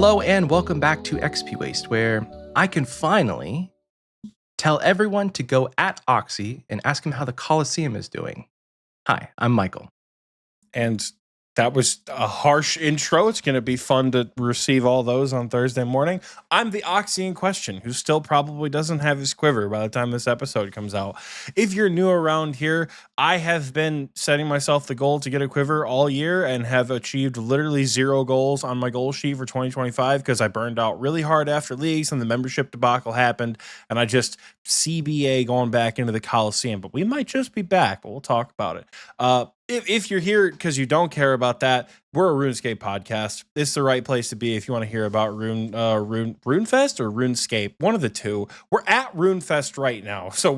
Hello and welcome back to Xpwaste, where I can finally tell everyone to go at Oxie and ask him how the Coliseum is doing. Hi, I'm Michael. And that was a harsh intro. It's going to be fun to receive all those on Thursday morning. I'm the Oxie in question, who still probably doesn't have his quiver by the time this episode comes out. If you're new around here, I have been setting myself the goal to get a quiver all year and have achieved literally 0 goals on my goal sheet for 2025 because I burned out really hard after leagues and the membership debacle happened, and I just CBA going back into the Coliseum. But we might just be back, but we'll talk about it. If you're here because you don't care about that, we're a Runescape podcast. It's the right place to be if you want to hear about Runefest or Runescape, one of the two. We're at Runefest right now, so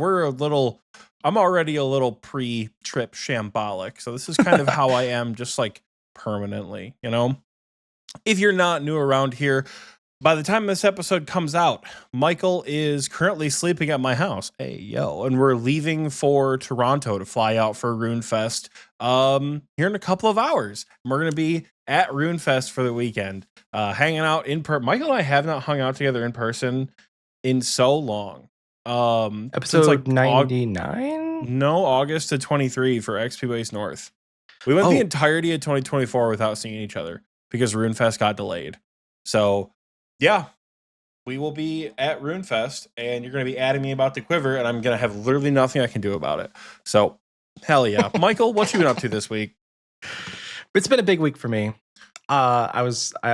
I'm already a little pre-trip shambolic. So this is kind of how I am, just like permanently, you know? If you're not new around here, by the time this episode comes out, Michael is currently sleeping at my house. Hey, yo. And we're leaving for Toronto to fly out for Runefest here in a couple of hours. And we're going to be at Runefest for the weekend, hanging out in person. Michael and I have not hung out together in person in so long. Episode like 99? August to 23 for Xpwaste North. We went the entirety of 2024 without seeing each other because Runefest got delayed. So yeah, we will be at Runefest, and you're going to be adding me about the quiver, and I'm going to have literally nothing I can do about it. So, hell yeah. Michael, what you been up to this week? It's been a big week for me. I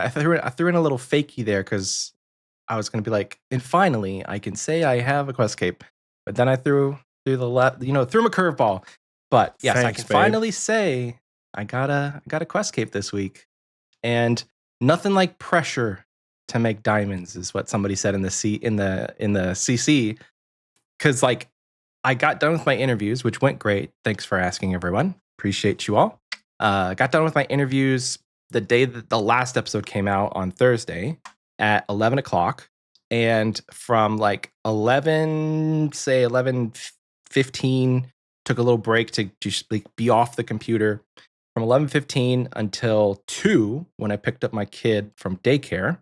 threw in a little fakey there because I was going to be like, and finally, I can say I have a Questcape. But then I threw him a curveball. But yes, Thanks, I can finally say I got a Questcape this week, and nothing like pressure to make diamonds is what somebody said in the CC. Because like I got done with my interviews, which went great. Thanks for asking, everyone. Appreciate you all. Got done with my interviews the day that the last episode came out on Thursday at 11 o'clock. And from like 11:15, took a little break to just like be off the computer. From 11:15 until 2, when I picked up my kid from daycare,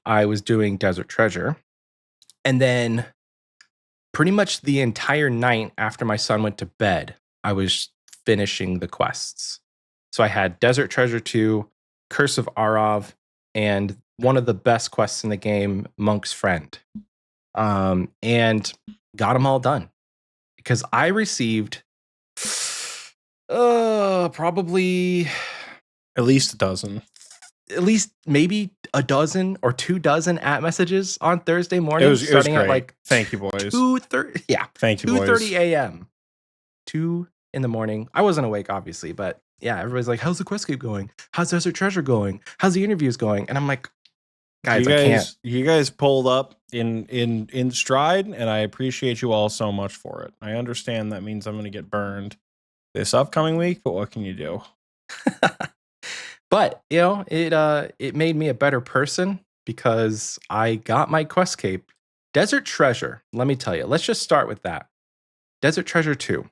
I was doing Desert Treasure. And then pretty much the entire night after my son went to bed, I was finishing the quests. So I had Desert Treasure 2, Curse of Arav, and one of the best quests in the game, Monk's Friend. And got them all done. Because I received probably at least a dozen. At least maybe a dozen or 2 dozen at messages on Thursday morning. It was great. At like thank you, boys. 2:30. Yeah, thank you, boys. 2:30 a.m. 2 in the morning. I wasn't awake, obviously, but yeah, everybody's like, "How's the Questcape going? How's Desert Treasure going? How's the interviews going?" And I'm like, "Guys, I can't." You guys pulled up in stride, and I appreciate you all so much for it. I understand that means I'm going to get burned this upcoming week, but what can you do? But, you know, it made me a better person because I got my Questcape. Desert Treasure, let me tell you. Let's just start with that. Desert Treasure 2.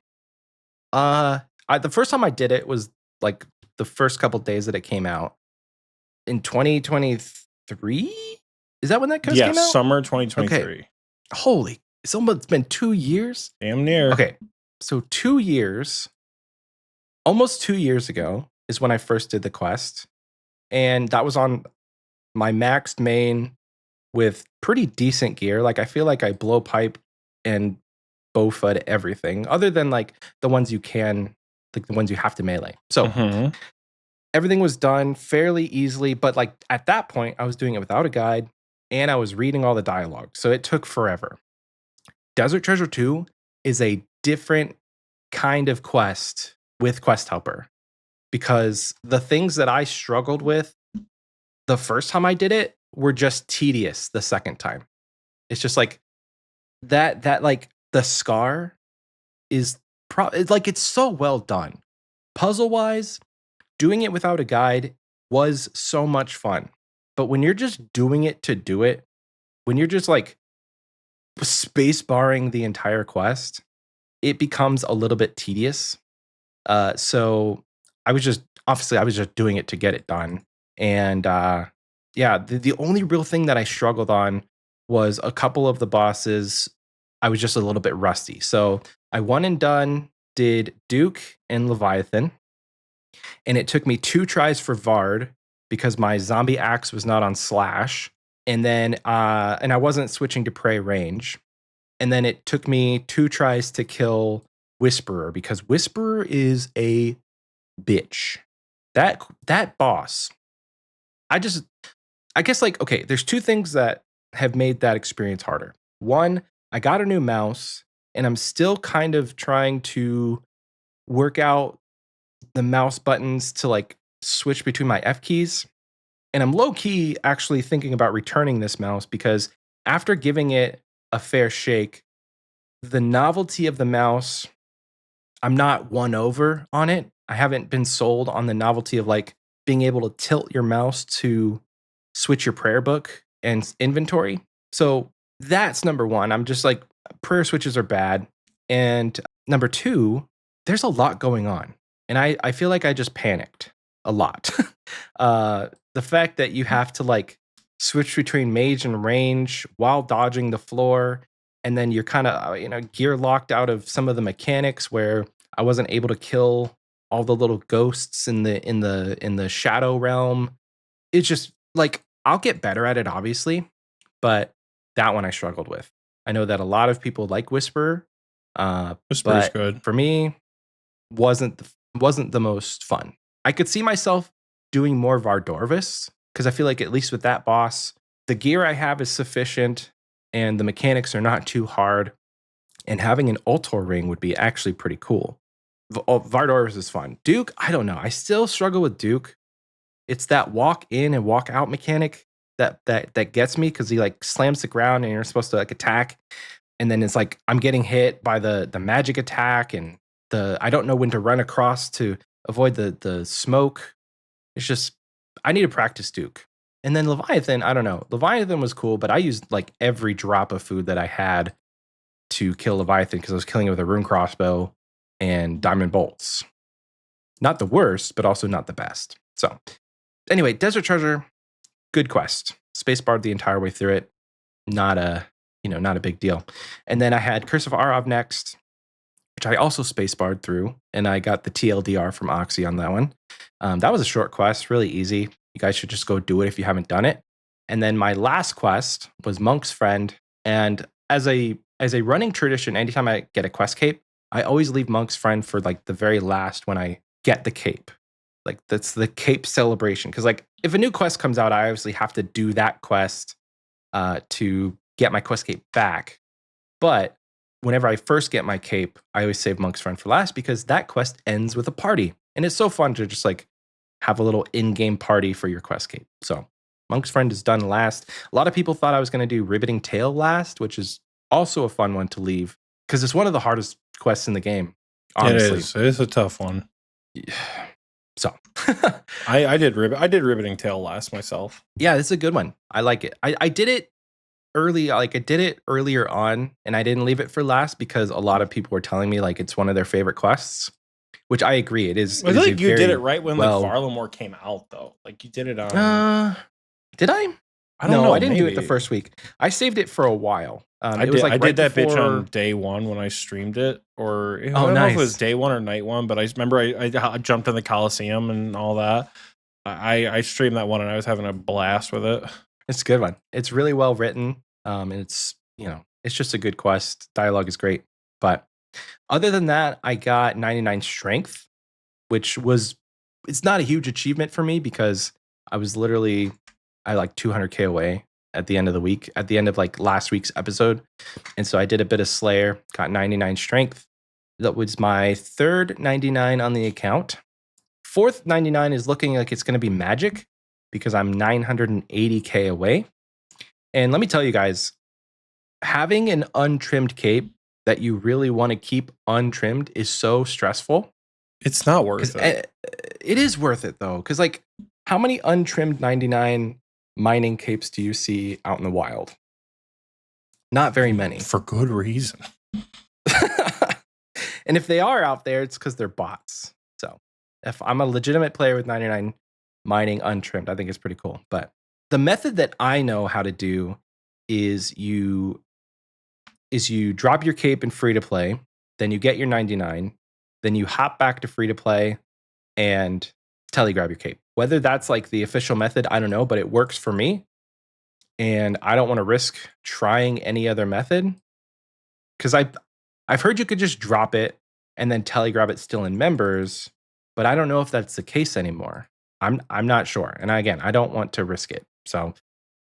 The first time I did it was like the first couple days that it came out in 2023. Is that when that quest came out? Yeah, summer 2023. Okay. Holy, it's been 2 years. Damn near. Okay, so 2 years, almost 2 years ago, is when I first did the quest. And that was on my maxed main with pretty decent gear. Like, I feel like I blow pipe and bow fud everything, other than like the ones you can, like the ones you have to melee. So everything was done fairly easily. But like at that point, I was doing it without a guide and I was reading all the dialogue. So it took forever. Desert Treasure 2 is a different kind of quest with Quest Helper. Because the things that I struggled with the first time I did it were just tedious the second time. It's just like that like the scar is it's so well done. Puzzle-wise, doing it without a guide was so much fun. But when you're just doing it to do it, when you're just like space barring the entire quest, it becomes a little bit tedious. So I was just doing it to get it done. And Yeah, the only real thing that I struggled on was a couple of the bosses. I was just a little bit rusty. So I one and done did Duke and Leviathan, and it took me 2 tries for Vard because my zombie axe was not on slash, and then and I wasn't switching to prey range, and then it took me 2 tries to kill Whisperer because Whisperer is a bitch. That boss, I just I guess like okay, there's 2 things that have made that experience harder. One, I got a new mouse and I'm still kind of trying to work out the mouse buttons to like switch between my F keys. And I'm low key actually thinking about returning this mouse because after giving it a fair shake, the novelty of the mouse, I'm not won over on it. I haven't been sold on the novelty of like being able to tilt your mouse to switch your prayer book and inventory. So that's number one. I'm just like, prayer switches are bad. And number two, there's a lot going on. And I feel like I just panicked a lot. The fact that you have to like switch between mage and range while dodging the floor, and then you're kind of gear locked out of some of the mechanics where I wasn't able to kill all the little ghosts in the shadow realm. It's just like I'll get better at it, obviously, but that one I struggled with. I know that a lot of people like Whisperer, Whisperer's but good. for me, wasn't the most fun. I could see myself doing more Vardorvis because I feel like at least with that boss, the gear I have is sufficient and the mechanics are not too hard. And having an Ultor ring would be actually pretty cool. Vardorvis is fun. Duke, I don't know. I still struggle with Duke. It's that walk in and walk out mechanic that gets me because he like slams the ground and you're supposed to like attack, and then it's like I'm getting hit by the magic attack and the I don't know when to run across to avoid the smoke. It's just I need to practice Duke. And then Leviathan, I don't know. Leviathan was cool, but I used like every drop of food that I had to kill Leviathan because I was killing it with a rune crossbow and diamond bolts. Not the worst, but also not the best. So anyway, Desert Treasure, good quest. Spacebarred the entire way through it. Not a big deal. And then I had Curse of Arov next, which I also spacebarred through, and I got the TLDR from Oxie on that one. That was a short quest, really easy. You guys should just go do it if you haven't done it. And then my last quest was Monk's Friend, and as a running tradition, anytime I get a quest cape, I always leave Monk's Friend for like the very last when I get the cape. Like that's the cape celebration. Because like if a new quest comes out, I obviously have to do that quest to get my quest cape back. But whenever I first get my cape, I always save Monk's Friend for last because that quest ends with a party. And it's so fun to just like have a little in-game party for your quest cape. So Monk's Friend is done last. A lot of people thought I was going to do Riveting Tale last, which is also a fun one to leave because it's one of the hardest quests in the game. Honestly. It is. It is a tough one. So I did Riveting Tale last myself. Yeah, it's a good one. I like it. I did it early, like I did it earlier on, and I didn't leave it for last because a lot of people were telling me like it's one of their favorite quests, which I agree. It is. I feel like you did it right when like Varlamore came out, though. Like you did it on. Did I? I don't know. I didn't do it the first week. I saved it for a while. I did that bitch on day one when I streamed it, or I don't know if it was day one or night one, but I remember I jumped in the Coliseum and all that. I streamed that one and I was having a blast with it. It's a good one. It's really well written. And it's it's just a good quest. Dialogue is great. But other than that, I got 99 strength, which it's not a huge achievement for me because I was literally like 200k away at the end of the week, at the end of like last week's episode. And so I did a bit of Slayer, got 99 strength. That was my third 99 on the account. Fourth 99 is looking like it's going to be magic because I'm 980k away. And let me tell you guys, having an untrimmed cape that you really want to keep untrimmed is so stressful. It's not worth it. It is worth it though, because like how many untrimmed 99 mining capes do you see out in the wild? Not very many. For good reason. And if they are out there, it's because they're bots. So if I'm a legitimate player with 99 mining untrimmed, I think it's pretty cool. But the method that I know how to do is you drop your cape in free to play, then you get your 99, then you hop back to free to play and telegrab your cape. Whether that's like the official method, I don't know, but it works for me. And I don't want to risk trying any other method because I've heard you could just drop it and then telegrab it still in members, but I don't know if that's the case anymore. I'm not sure. And again, I don't want to risk it. So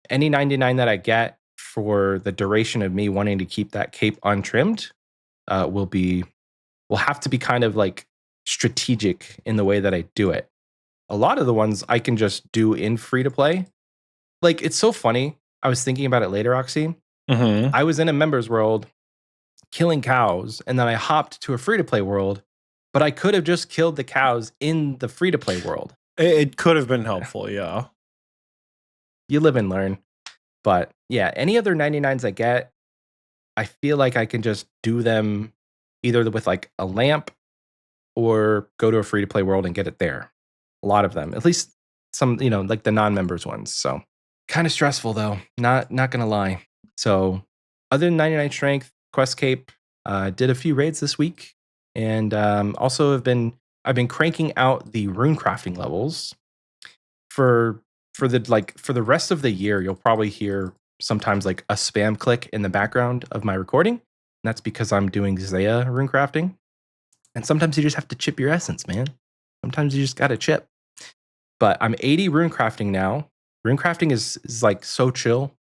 any 99 that I get for the duration of me wanting to keep that cape untrimmed will have to be kind of like strategic in the way that I do it. A lot of the ones I can just do in free to play. Like, it's so funny. I was thinking about it later, Oxy. Mm-hmm. I was in a members world killing cows, and then I hopped to a free to play world, but I could have just killed the cows in the free to play world. It could have been helpful, yeah. You live and learn. But yeah, any other 99s I get, I feel like I can just do them either with like a lamp or go to a free to play world and get it there. A lot of them, at least some, like the non-members ones. So kind of stressful though, not gonna lie. So other than 99 strength, quest cape, did a few raids this week, and also I've been cranking out the rune crafting levels for the rest of the year. You'll probably hear sometimes like a spam click in the background of my recording. And that's because I'm doing Zaya rune crafting. And sometimes you just have to chip your essence, man. Sometimes you just gotta chip. But I'm 80 rune crafting now. Rune crafting is like so chill.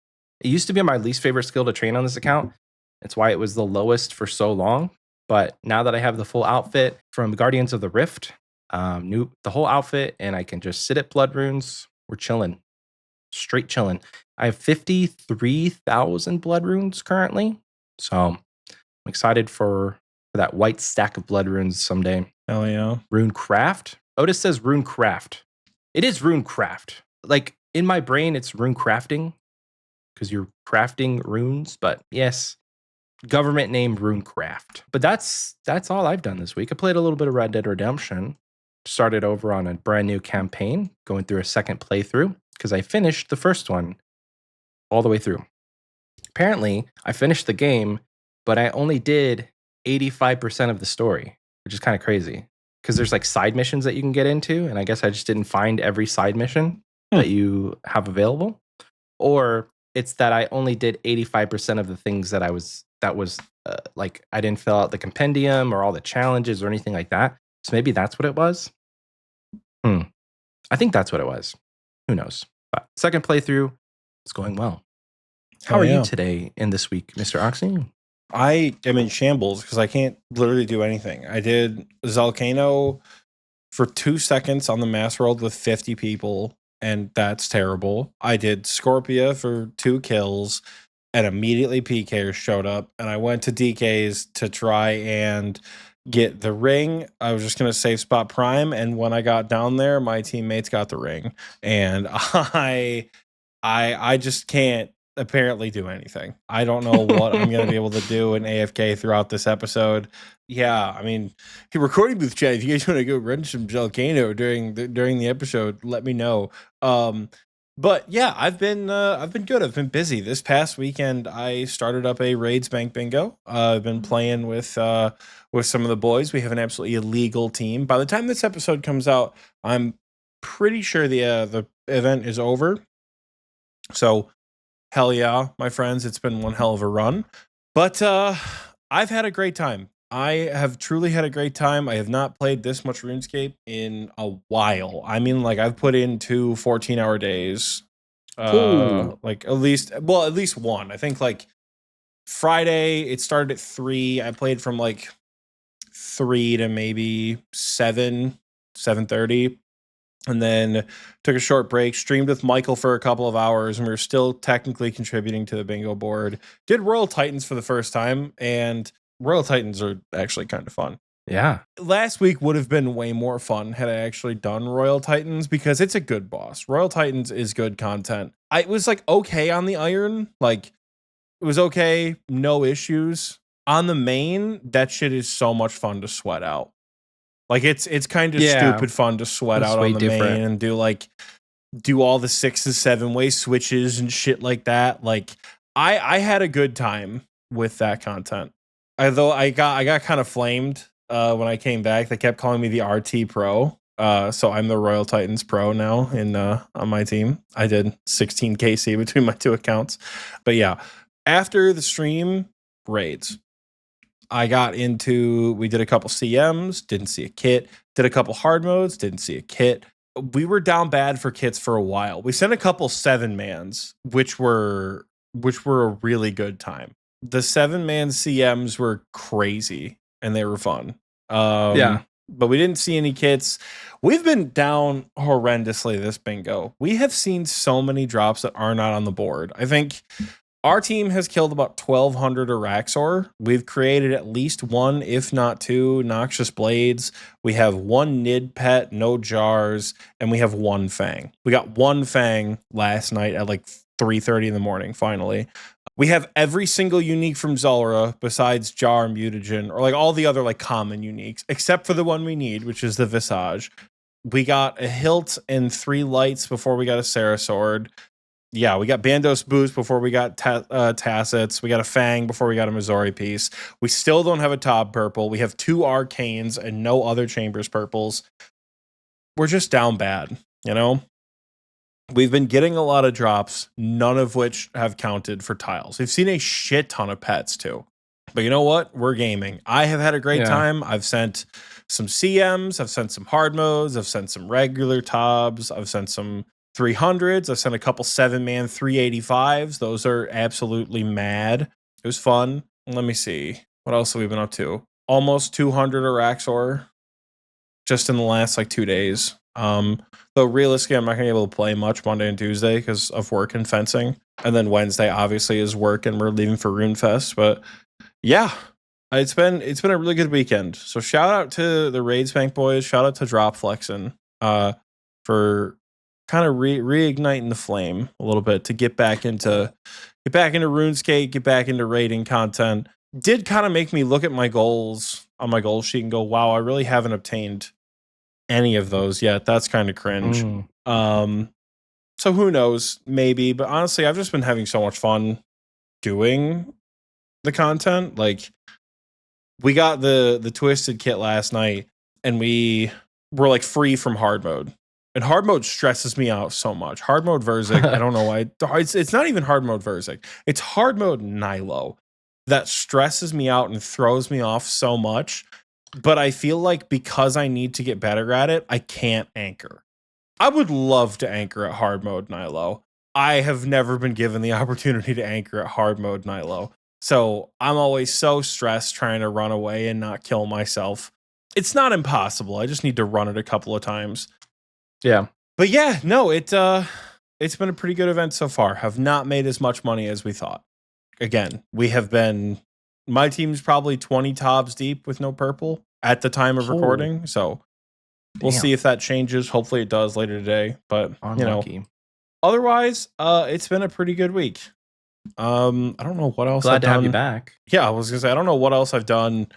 It used to be my least favorite skill to train on this account. It's why it was the lowest for so long. But now that I have the full outfit from Guardians of the Rift, the whole outfit, and I can just sit at blood runes, we're chilling. Straight chilling. I have 53,000 blood runes currently. So I'm excited for that white stack of blood runes someday. Hell yeah. Rune craft? Otis says rune craft. It is rune craft. Like in my brain, it's rune crafting because you're crafting runes. But yes, government name rune craft. But that's all I've done this week. I played a little bit of Red Dead Redemption. Started over on a brand new campaign, going through a second playthrough because I finished the first one all the way through. Apparently, I finished the game, but I only did 85% of the story, which is kind of crazy because there's like side missions that you can get into. And I guess I just didn't find every side mission that you have available. Or it's that I only did 85% of the things that was like I didn't fill out the compendium or all the challenges or anything like that. So maybe that's what it was. I think that's what it was. Who knows? But second playthrough, it's going well. How are you today in this week, Mr. Oxy? I am in shambles because I can't literally do anything. I did Zalcano for 2 seconds on the mass world with 50 people, and that's terrible. I did Scorpia for 2 kills, and immediately PKers showed up, and I went to DK's to try and get the ring. I was just going to save spot prime, and when I got down there, my teammates got the ring, and I just can't apparently do anything. I don't know what I'm going to be able to do in AFK throughout this episode. Yeah, I mean, hey, recording booth chat, if you guys want to go run some Jalcano during the episode, let me know. But yeah, I've been good. I've been busy. This past weekend, I started up a Raids Bank Bingo. I've been playing with some of the boys. We have an absolutely illegal team. By the time this episode comes out, I'm pretty sure the event is over. So hell yeah, my friends, it's been one hell of a run. But I've had a great time. I have truly had a great time. I have not played this much RuneScape in a while. I mean, like I've put in 2 14-hour days. Like at least one. I think like Friday, it started at 3. I played from like 3 to maybe 7:30. And then took a short break, streamed with Michael for a couple of hours, and we were still technically contributing to the bingo board. Did Royal Titans for the first time, and Royal Titans are actually kind of fun. Yeah. Last week would have been way more fun had I actually done Royal Titans because it's a good boss. Royal Titans is good content. It was like okay on the iron. Like it was okay, no issues. On the main, that shit is so much fun to sweat out. Like it's kind of stupid fun to sweat out on the main and do like do all the 6 and 7-way switches and shit like that. Like I had a good time with that content. Although I got kind of flamed when I came back. They kept calling me the RT Pro. So I'm the Royal Titans Pro now in on my team. I did 16 KC between my 2 accounts. But yeah, after the stream raids, we did a couple CMs, didn't see a kit, did a couple hard modes, didn't see a kit. We were down bad for kits for a while. We sent a couple 7-mans, which were a really good time. The 7-man CMs were crazy and they were fun. But we didn't see any kits. We've been down horrendously this bingo. We have seen so many drops that are not on the board. I think our team has killed about 1,200 Araxor. We've created at least 1, if not 2, Noxious Blades. We have 1 Nid Pet, no jars, and we have 1 Fang. We got 1 Fang last night at like 3:30 in the morning, finally. We have every single unique from Zulrah besides Jar, Mutagen, or like all the other like common uniques, except for the one we need, which is the Visage. We got a Hilt and 3 lights before we got a Sarah Sword. Yeah, we got Bandos Boost before we got Tacits. We got a Fang before we got a Missouri piece. We still don't have a Top Purple. We have 2 Arcanes and no other Chambers Purples. We're just down bad, you know? We've been getting a lot of drops, none of which have counted for tiles. We've seen a shit ton of pets too. But you know what? We're gaming. I have had a great time. I've sent some CMs. I've sent some hard modes. I've sent some regular tobs. I've sent some 300s. I've sent a couple 7-man 385s. Those are absolutely mad. It was fun. Let me see. What else have we been up to? Almost 200 Araxor just in the last like 2 days. Though realistically, I'm not gonna be able to play much Monday and Tuesday because of work and fencing. And then Wednesday obviously is work and we're leaving for Runefest. But yeah, it's been a really good weekend. So shout out to the Raids Bank boys, shout out to Drop Flexin for kind of reigniting the flame a little bit to get back into RuneScape, get back into raiding content. Did kind of make me look at my goals on my goal sheet and go, wow, I really haven't obtained any of those yet. That's kind of cringe. So who knows, maybe, but honestly I've just been having so much fun doing the content. Like we got the Twisted kit last night and we were like free from hard mode, and hard mode stresses me out so much. Hard mode Verzik, I don't know why. It's not even hard mode Verzik, it's hard mode Nilo that stresses me out and throws me off so much. But I feel like because I need to get better at it, I can't anchor. I would love to anchor at hard mode Nilo. I have never been given the opportunity to anchor at hard mode Nilo. So I'm always so stressed trying to run away and not kill myself. It's not impossible. I just need to run it a couple of times. Yeah. But yeah, no, it's been a pretty good event so far. Have not made as much money as we thought. Again, my team's probably 20 tobs deep with no purple at the time of recording. So we'll see if that changes. Hopefully it does later today. But unlucky. You know, otherwise, it's been a pretty good week. I don't know what else. Glad to have you back. Yeah, I was gonna say I don't know what else I've done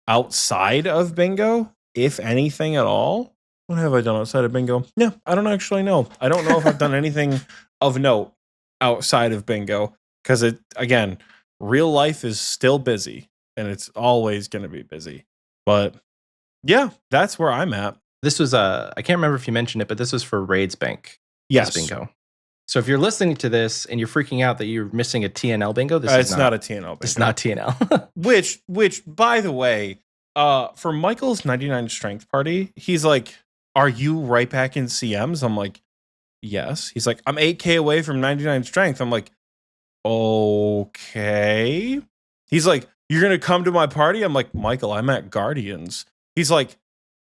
outside of bingo, if anything at all. What have I done outside of bingo? Yeah, I don't actually know. I don't know if I've done anything of note outside of bingo because again, real life is still busy and it's always going to be busy. But yeah, that's where I'm at. This was I can't remember if you mentioned it, but this was for Raids Bank. Yes, bingo. So if you're listening to this and you're freaking out that you're missing a TNL bingo, this is not a TNL bingo. It's not TNL. which by the way, for Michael's 99 strength party, he's like, "Are you right back in CMs?" I'm like, "Yes." He's like, "I'm 8K away from 99 strength." I'm like, "Okay." He's like, "You're gonna come to my party?" I'm like, "Michael, I'm at Guardians." He's like,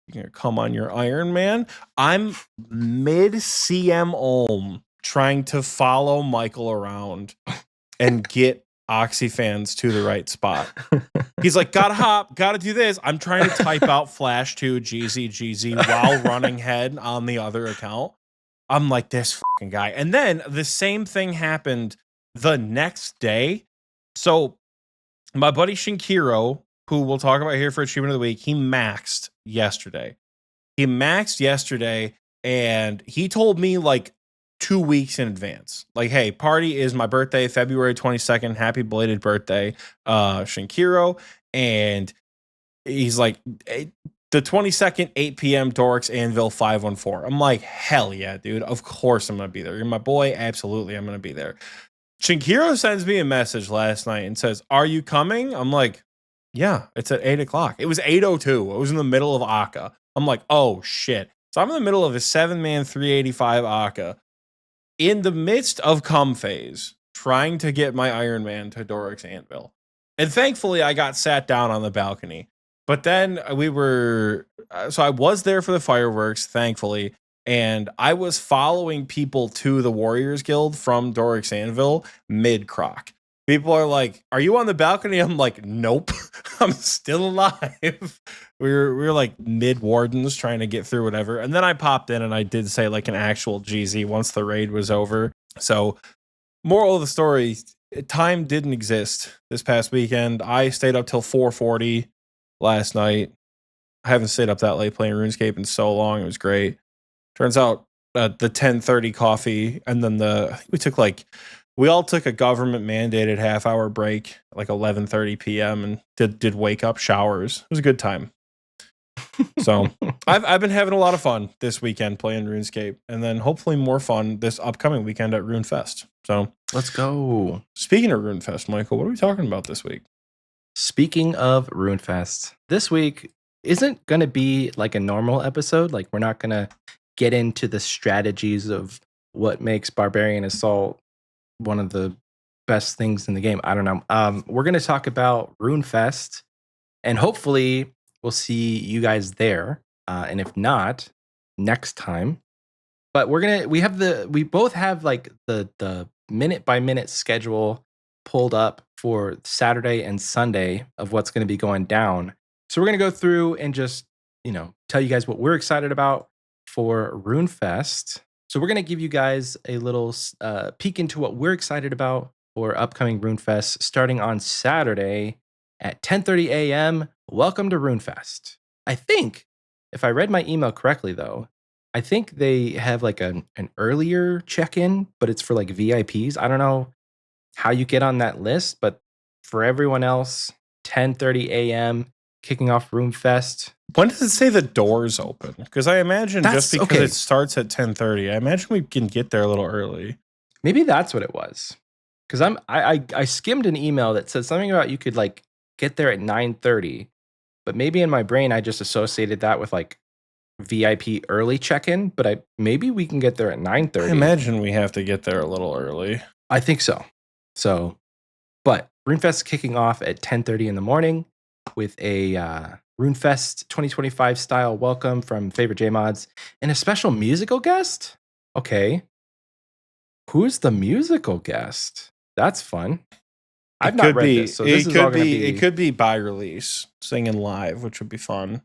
"You're gonna come on your Iron Man?" I'm mid CM Ulm trying to follow Michael around and get Oxy fans to the right spot. He's like, "Gotta hop, gotta do this." I'm trying to type out Flash 2 GZ while running head on the other account. I'm like, this fucking guy. And then the same thing happened the next day. So my buddy Shinkiro, who we'll talk about here for Achievement of the Week, he maxed yesterday. And he told me like 2 weeks in advance. Like, hey, party is my birthday, February 22nd. Happy belated birthday, Shinkiro. And he's like, the 22nd, 8 p.m. Dorks Anvil 514. I'm like, hell yeah, dude. Of course I'm gonna be there. You're my boy. Absolutely, I'm gonna be there. Shinkiro sends me a message last night and says, "Are you coming?" I'm like, "Yeah, it's at 8 o'clock." It was 8:02. I was in the middle of Aka. I'm like, "Oh shit!" So I'm in the middle of a 7-man 385 Aka, in the midst of cum phase, trying to get my Iron Man to Dorix Anvil, and thankfully I got sat down on the balcony. But then we were, so I was there for the fireworks, thankfully, and I was following people to the Warriors Guild from Dorix Anvil mid croc. People are like, "Are you on the balcony?" I'm like, "Nope, I'm still alive." We were like mid wardens trying to get through whatever, and then I popped in and I did say like an actual GZ once the raid was over. So, moral of the story: time didn't exist this past weekend. I stayed up till 4:40 last night. I haven't stayed up that late playing RuneScape in so long. It was great. Turns out the 10:30 coffee, and then I think we all took a government mandated half-hour break, like 11:30 p.m. and did wake up showers. It was a good time. So I've been having a lot of fun this weekend playing RuneScape, and then hopefully more fun this upcoming weekend at Runefest. So Let's go. Speaking of Runefest, Michael, what are we talking about this week? Speaking of Runefest, this week isn't going to be like a normal episode. Like, we're not going to get into the strategies of what makes Barbarian Assault one of the best things in the game. I don't know. We're going to talk about Runefest, and hopefully we'll see you guys there. And if not, next time. But we both have like the minute by minute schedule pulled up for Saturday and Sunday of what's going to be going down. So we're going to go through and just, tell you guys what we're excited about for Runefest. So we're going to give you guys a little peek into what we're excited about for upcoming Runefest starting on Saturday at 10:30 a.m. Welcome to Runefest. I think, if I read my email correctly, though, I think they have like an earlier check-in, but it's for like VIPs. I don't know how you get on that list, but for everyone else, 10:30 a.m. kicking off Runefest. When does it say the doors open? Because I imagine just because it starts at 10:30, I imagine we can get there a little early. Maybe that's what it was. Because I skimmed an email that said something about you could like get there at 9:30, but maybe in my brain I just associated that with like VIP early check-in. But maybe we can get there at 9:30. I imagine we have to get there a little early. I think so. But Runefest kicking off at 10:30 in the morning with a Runefest 2025 style welcome from Favorite J Mods and a special musical guest. Okay, who's the musical guest? That's fun. I've not read this, so this is all going to be. It could be by release, singing live, which would be fun.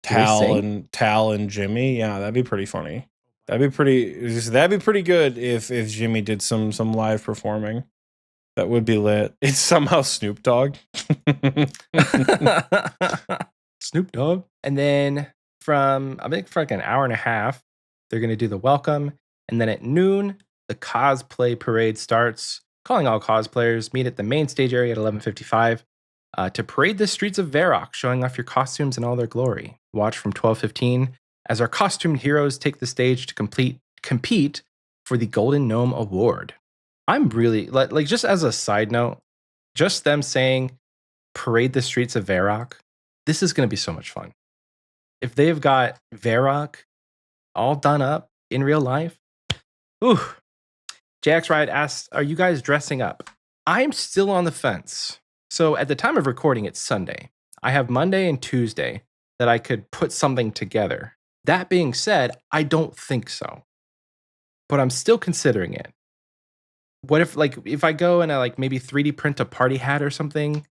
Tal and Jimmy, yeah, that'd be pretty funny. That'd be pretty good if Jimmy did some live performing. That would be lit. It's somehow Snoop Dogg. Snoop Dogg. And then for like an hour and a half, they're going to do the welcome. And then at noon, the cosplay parade starts. Calling all cosplayers, meet at the main stage area at 11:55 to parade the streets of Varrock, showing off your costumes in all their glory. Watch from 12:15 as our costumed heroes take the stage to compete for the Golden Gnome Award. I'm really like just as a side note, just them saying parade the streets of Varrock. This is going to be so much fun. If they've got Varrock all done up in real life, ooh. JX Riot asks, "Are you guys dressing up?" I'm still on the fence. So at the time of recording, it's Sunday. I have Monday and Tuesday that I could put something together. That being said, I don't think so. But I'm still considering it. What if I go and I like maybe 3D print a party hat or something?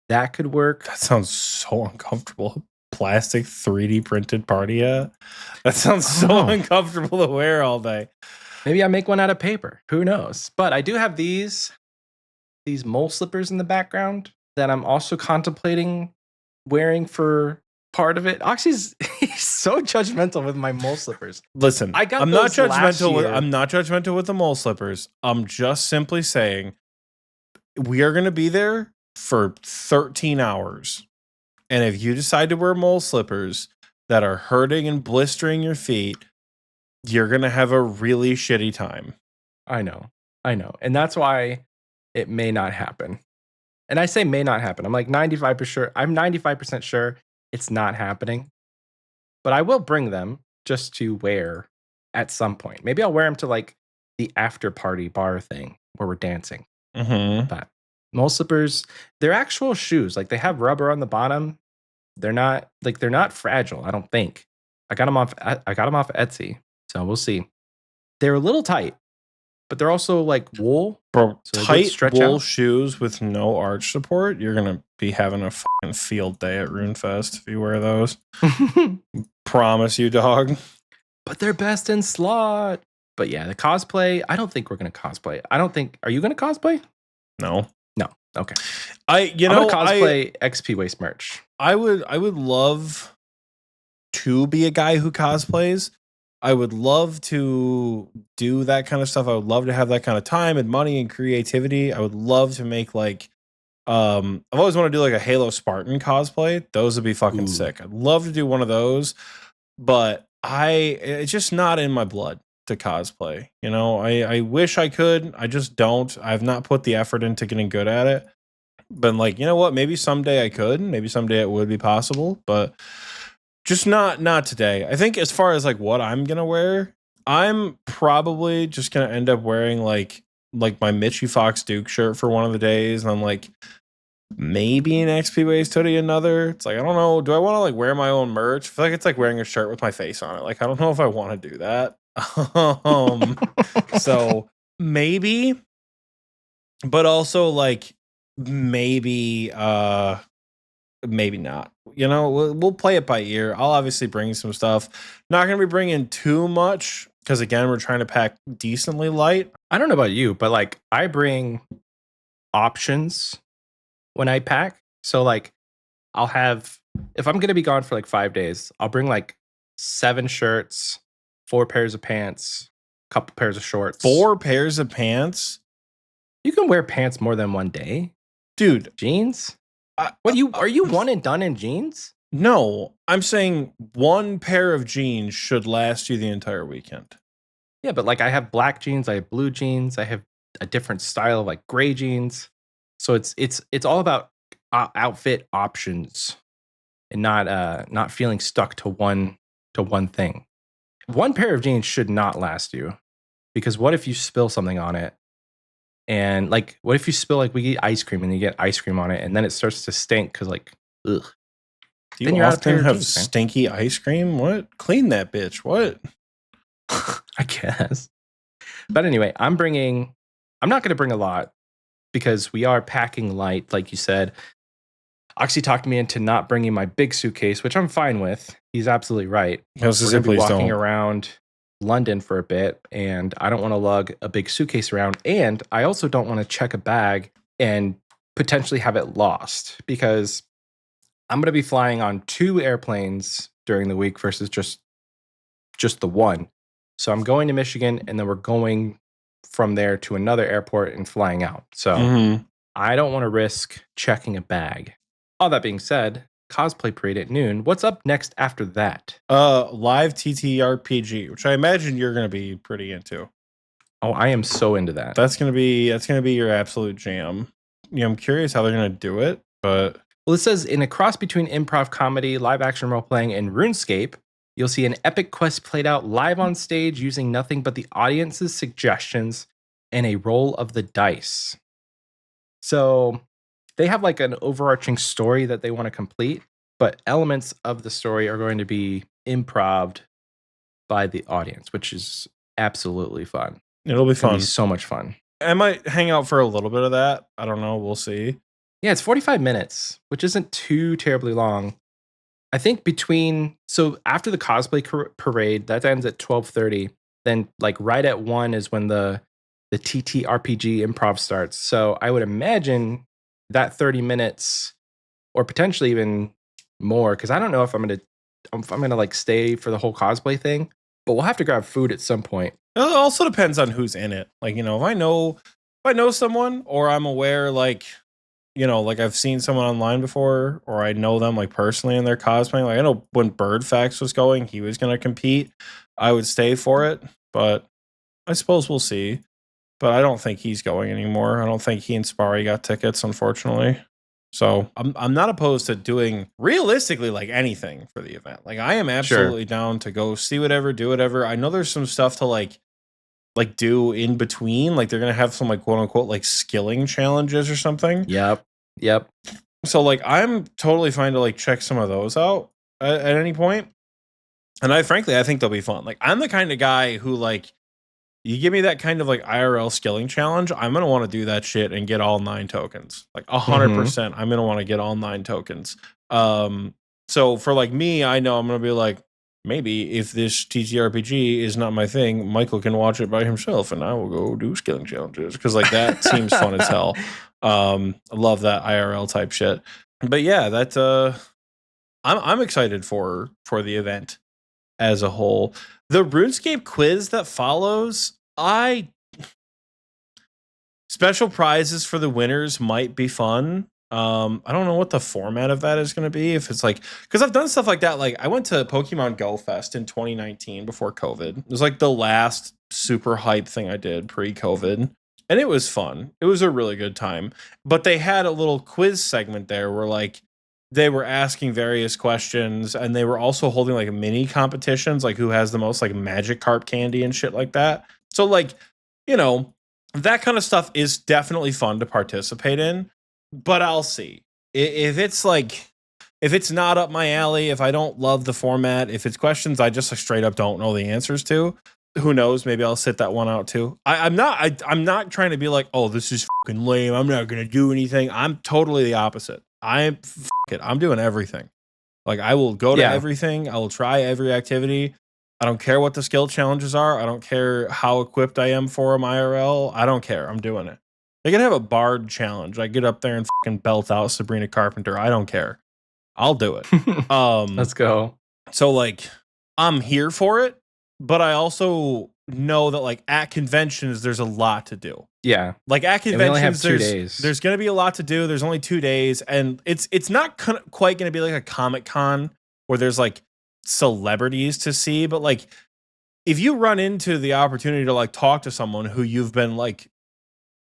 That could work. That sounds so uncomfortable. Plastic 3D printed party hat? That sounds so uncomfortable to wear all day. Maybe I make one out of paper. Who knows? But I do have these mole slippers in the background that I'm also contemplating wearing for part of it. Oxy's he's so judgmental with my mole slippers. Listen, I got I'm not those last judgmental with year. I'm not judgmental with the mole slippers. I'm just simply saying we are going to be there for 13 hours. And if you decide to wear mole slippers that are hurting and blistering your feet, you're going to have a really shitty time. I know. And that's why it may not happen. And I say may not happen. I'm like 95% sure. I'm 95% sure it's not happening. But I will bring them just to wear at some point. Maybe I'll wear them to like the after party bar thing where we're dancing. Mm-hmm. But mole slippers, they're actual shoes. Like they have rubber on the bottom. They're not fragile, I don't think. I got them off Etsy. So we'll see. They're a little tight, but they're also like wool. Bro, So tight wool out. shoes with no arch support, you're going to be having a fucking field day at Runefest if you wear those. Promise you, dog. But they're best in slot. But yeah, the cosplay, I don't think we're going to cosplay. Are you going to cosplay? No. Okay. I'm gonna cosplay Xpwaste merch. I would love to be a guy who cosplays. I would love to do that kind of stuff. I would love to have that kind of time and money and creativity. I would love to make like I've always wanted to do like a Halo Spartan cosplay. Those would be fucking sick. I'd love to do one of those, but it's just not in my blood to cosplay. You know, I wish I could. I just don't. I've not put the effort into getting good at it. But like, you know what? Maybe someday I could. Maybe someday it would be possible, but just not today. I think as far as like what I'm gonna wear, I'm probably just gonna end up wearing like my Mitchie Fox Duke shirt for one of the days, and I'm like maybe an Xpwaste hoodie another. It's like I don't know. Do I want to like wear my own merch? I feel like it's like wearing a shirt with my face on it. Like I don't know if I want to do that. So maybe, but also like maybe not. You know, we'll play it by ear. I'll obviously bring some stuff. Not gonna be bringing too much because again, we're trying to pack decently light. I don't know about you, but like I bring options when I pack. So like I'll have, if I'm gonna be gone for like 5 days, I'll bring like 7 shirts, 4 pairs of pants, a couple pairs of shorts. 4 pairs of pants? You can wear pants more than one day. Dude. Jeans? Are you one and done in jeans? No, I'm saying 1 pair of jeans should last you the entire weekend. Yeah, but like I have black jeans, I have blue jeans, I have a different style of like gray jeans. So it's all about outfit options and not feeling stuck to one thing. 1 pair of jeans should not last you, because what if you spill something on it? And like, what if you spill, like we eat ice cream and you get ice cream on it and then it starts to stink because like, ugh. Do you often have stinky ice cream? What? Clean that bitch. What? I guess. But anyway, I'm not going to bring a lot because we are packing light, like you said. Oxy talked me into not bringing my big suitcase, which I'm fine with. He's absolutely right. We're going to be walking around London for a bit, and I don't want to lug a big suitcase around, and I also don't want to check a bag and potentially have it lost, because I'm going to be flying on 2 airplanes during the week versus just the one. So I'm going to Michigan, and then we're going from there to another airport and flying out. So I don't want to risk checking a bag. All that being said, cosplay parade at noon. What's up next after that? Live TTRPG, which I imagine you're going to be pretty into. Oh, I am so into that. That's going to be your absolute jam. Yeah, I'm curious how they're going to do it, but well, it says in a cross between improv comedy, live action role playing, and RuneScape, you'll see an epic quest played out live on stage using nothing but the audience's suggestions and a roll of the dice. So they have like an overarching story that they want to complete, but elements of the story are going to be improv'd by the audience, which is absolutely fun. It'll be fun. It'll be so much fun. I might hang out for a little bit of that. I don't know. We'll see. Yeah, it's 45 minutes, which isn't too terribly long. I think so after the cosplay parade, that ends at 12:30. Then like right at 1 is when the TTRPG improv starts. So I would imagine that 30 minutes or potentially even more because I don't know if I'm gonna like stay for the whole cosplay thing. But we'll have to grab food at some point. It also depends on who's in it. Like, you know, if I know someone or I'm aware, like, you know, like I've seen someone online before or I know them like personally and they're cosplaying. Like I know when Birdfax was going, he was going to compete. I would stay for it, but I suppose we'll see. But I don't think he's going anymore. I don't think he and Sparry got tickets, unfortunately. So I'm not opposed to doing realistically like anything for the event. Like I am absolutely down to go see whatever, do whatever. I know there's some stuff to like do in between. Like they're gonna have some like quote unquote like skilling challenges or something. Yep. So like I'm totally fine to like check some of those out at any point. And I frankly I think they'll be fun. Like I'm the kind of guy who like you give me that kind of like IRL skilling challenge, I'm gonna want to do that shit and get all 9 tokens. Like 100%, I'm gonna want to get all 9 tokens. So for like me, I know I'm gonna be like, maybe if this TTRPG is not my thing, Michael can watch it by himself, and I will go do skilling challenges because like that seems fun as hell. I love that IRL type shit. But yeah, that I'm excited for the event as a whole. The RuneScape quiz that follows, special prizes for the winners might be fun. I don't know what the format of that is going to be. If it's like, because I've done stuff like that. Like I went to Pokemon Go Fest in 2019 before COVID. It was like the last super hype thing I did pre-COVID. And it was fun. It was a really good time. But they had a little quiz segment there where like they were asking various questions and they were also holding like mini competitions, like who has the most like Magikarp candy and shit like that. So like, you know, that kind of stuff is definitely fun to participate in, but I'll see. If it's like, if it's not up my alley, if I don't love the format, if it's questions I just like straight up don't know the answers to, who knows? Maybe I'll sit that one out too. I'm not trying to be like, oh, this is fucking lame, I'm not gonna do anything. I'm totally the opposite. I'm doing everything. Like I will go to everything. I will try every activity. I don't care what the skill challenges are. I don't care how equipped I am for them IRL. I don't care. I'm doing it. They can have a bard challenge. I get up there and fucking belt out Sabrina Carpenter. I don't care. I'll do it. Let's go. So like I'm here for it, but I also know that like at conventions there's a lot to do. Yeah. Like at conventions days. There's going to be a lot to do. There's only 2 days and it's not quite going to be like a Comic-Con where there's like celebrities to see, but like if you run into the opportunity to like talk to someone who you've been like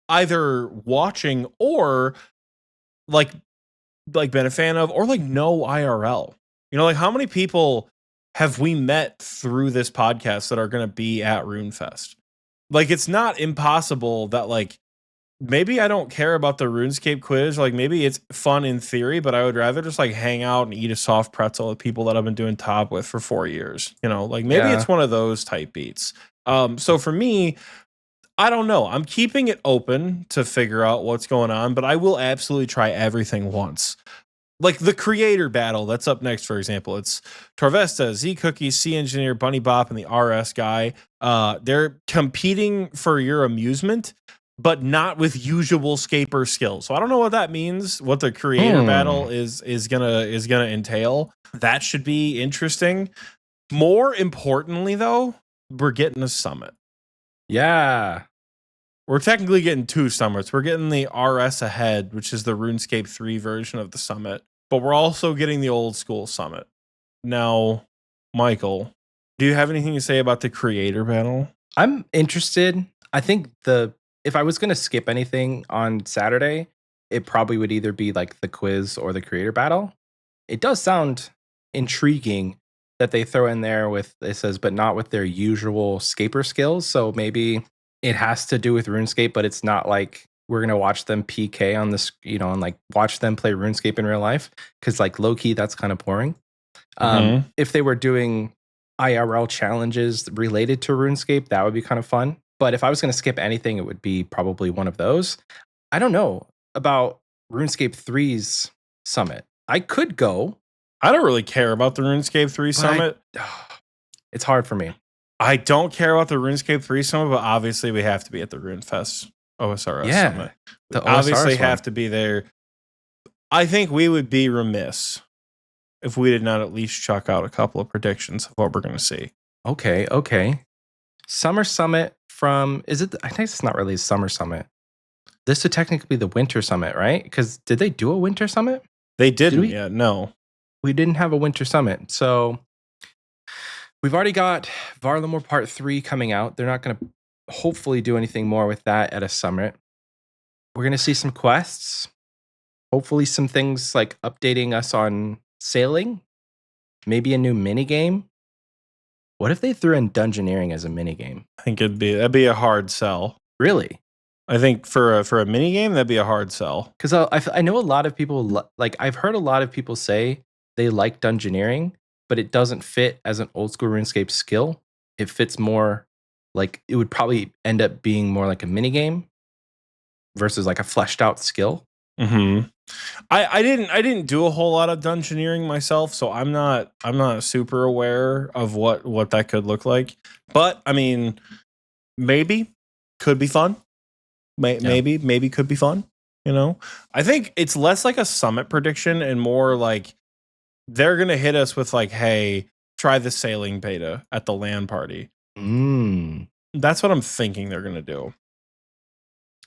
either watching or like been a fan of or like no IRL. You know, like how many people have we met through this podcast that are going to be at Runefest? Like it's not impossible that like maybe I don't care about the RuneScape quiz. Like maybe it's fun in theory, but I would rather just like hang out and eat a soft pretzel with people that I've been doing top with for 4 years. You know, like maybe it's one of those type beats. So for me, I don't know. I'm keeping it open to figure out what's going on, but I will absolutely try everything once. Like the creator battle that's up next, for example, it's Torvesta, Z Cookie, C Engineer, Bunny Bop, and the RS guy. They're competing for your amusement, but not with usual scaper skills. So I don't know what that means. What the creator battle is gonna entail. That should be interesting. More importantly, though, we're getting a summit. Yeah. We're technically getting 2 summits. We're getting the RS Ahead, which is the RuneScape 3 version of the summit, but we're also getting the old school summit. Now, Michael, do you have anything to say about the creator battle? I'm interested. I think if I was going to skip anything on Saturday, it probably would either be like the quiz or the creator battle. It does sound intriguing that they throw in there with, it says, but not with their usual scaper skills. So maybe it has to do with RuneScape, but it's not like we're going to watch them PK on this, you know, and like watch them play RuneScape in real life. Cause like low key, that's kind of boring. If they were doing IRL challenges related to RuneScape, that would be kind of fun. But if I was going to skip anything, it would be probably one of those. I don't know about RuneScape 3's summit. I could go. I don't really care about the RuneScape 3 summit. It's hard for me. I don't care about the RuneScape 3 summit, but obviously we have to be at the Runefest OSRS summit. We obviously have to be there. I think we would be remiss if we did not at least chuck out a couple of predictions of what we're going to see. Okay. Summer Summit I think it's not really a Summer Summit. This would technically be the Winter Summit, right? Because did they do a Winter Summit? They didn't yet, no. We didn't have a Winter Summit. So we've already got Varlamore Part 3 coming out. They're not going to hopefully do anything more with that at a summit. We're going to see some quests. Hopefully some things like updating us on sailing. Maybe a new minigame. What if they threw in dungeoneering as a minigame? I think that'd be a hard sell. Really? I think for a minigame, that'd be a hard sell. Because I know a lot of people, I've heard a lot of people say they like dungeoneering, but it doesn't fit as an old school RuneScape skill. It fits more like it would probably end up being more like a minigame versus like a fleshed out skill. Mm-hmm. I didn't do a whole lot of dungeoneering myself, so I'm not super aware of what that could look like. But I mean, maybe could be fun. Maybe could be fun. You know, I think it's less like a summit prediction and more like they're gonna hit us with like, hey, try the sailing beta at the LAN party. That's what I'm thinking they're gonna do.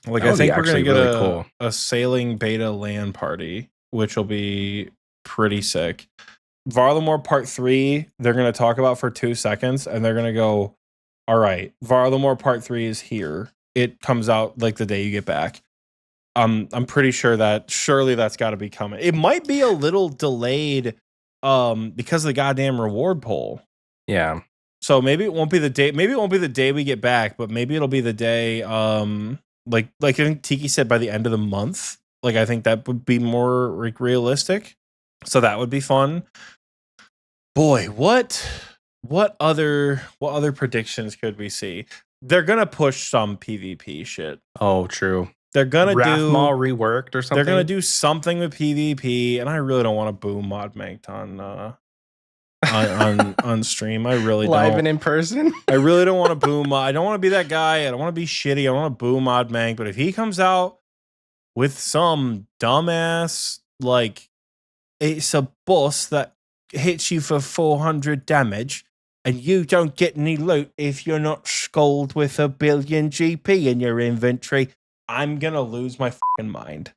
Like, I think we're going to get really a sailing beta LAN party, which will be pretty sick. Varlamore Part 3, they're going to talk about for 2 seconds, and they're going to go, all right, Varlamore Part 3 is here. It comes out like the day you get back. I'm pretty sure surely that's got to be coming. It might be a little delayed because of the goddamn reward poll. Yeah. So maybe it won't be the day. Maybe it won't be the day we get back, but maybe it'll be the day. Like I think Tiki said by the end of the month. Like I think that would be more like realistic. So that would be fun. Boy, what other predictions could we see? They're gonna push some PvP shit. Oh, true. They're gonna do Maul reworked or something. They're gonna do something with PvP, and I really don't want to boom mod manked on stream. I really live don't. and in person. I really don't want to boom. I don't want to be that guy. I don't want to be shitty. I don't want to boom mod mank. But if he comes out with some dumbass like it's a boss that hits you for 400 damage and you don't get any loot if you're not skulled with 1 billion GP in your inventory, I'm gonna lose my fucking mind.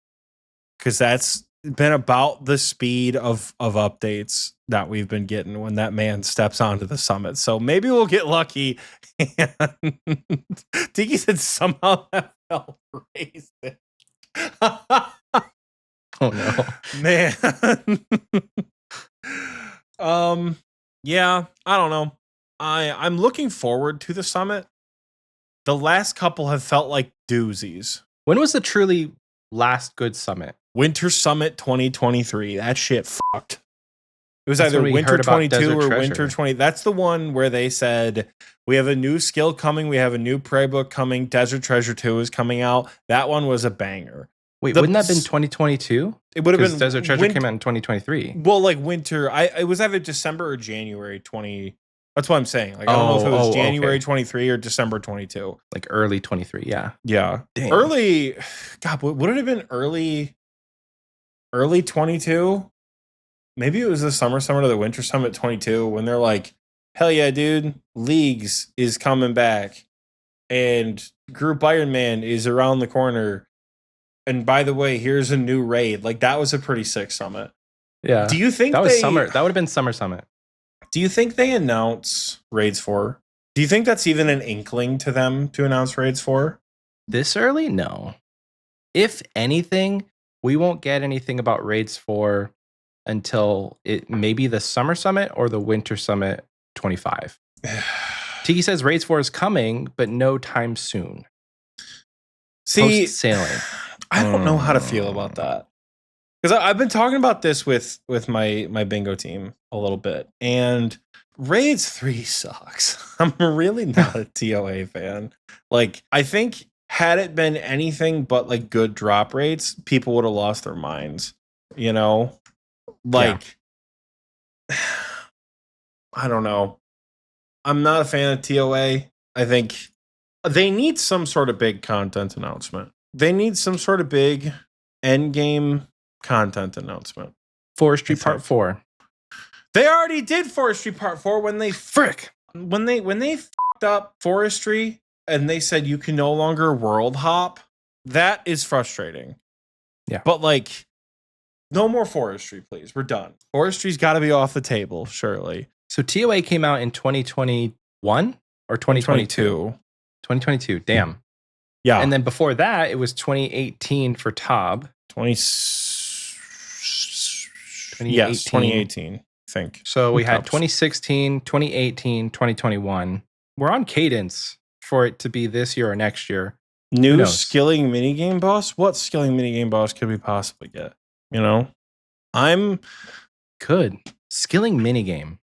Because that's been about the speed of updates that we've been getting when that man steps onto the summit. So maybe we'll get lucky. And Tiki said somehow that felt racist. Oh no, man. Yeah, I don't know. I'm looking forward to the summit. The last couple have felt like doozies. When was the truly last good summit? Winter Summit 2023. That shit fucked. It was either Winter 22 or Winter 20. That's the one where they said, we have a new skill coming. We have a new prey book coming. Desert Treasure 2 is coming out. That one was a banger. Wait, wouldn't that have been 2022? It would have been. Desert Treasure came out in 2023. Well, like winter. It was either December or January 20. That's what I'm saying. Like, I don't know if it was January 23 or December 22. Like early 23, yeah. Yeah. Damn. Early. God, would it have been early 22? Maybe it was the summer summit or the winter summit 22 when they're like, hell yeah, dude, Leagues is coming back and Group Iron Man is around the corner. And by the way, here's a new raid. Like, that was a pretty sick summit. Yeah. Do you think that was summer? That would have been summer summit. Do you think they announce raids for? Do you think that's even an inkling to them to announce raids for? This early? No. If anything, we won't get anything about raids for until it maybe the summer summit or the winter summit 25. Tiki says raids 4 is coming, but no time soon. See, sailing. I don't know how to feel about that. Because I've been talking about this with my bingo team a little bit. And Raids 3 sucks. I'm really not a TOA fan. Like, I think had it been anything but like good drop rates, people would have lost their minds. You know? Like, yeah. I don't know. I'm not a fan of TOA. I think they need some sort of big content announcement. They need some sort of big end game content announcement. Forestry Part 4. They already did Forestry Part 4 when they Frick. when they fucked up Forestry and they said you can no longer world hop. That is frustrating. Yeah. But like, no more Forestry, please. We're done. Forestry's got to be off the table, surely. So TOA came out in 2021 or 2022? 2022. Damn. Yeah. And then before that, it was 2018 for Tob. 2018. Yes, 2018, I think. So we had 2016, 2018, 2021. We're on cadence for it to be this year or next year. New skilling minigame boss? What skilling minigame boss could we possibly get? You know? I'm good. Skilling minigame.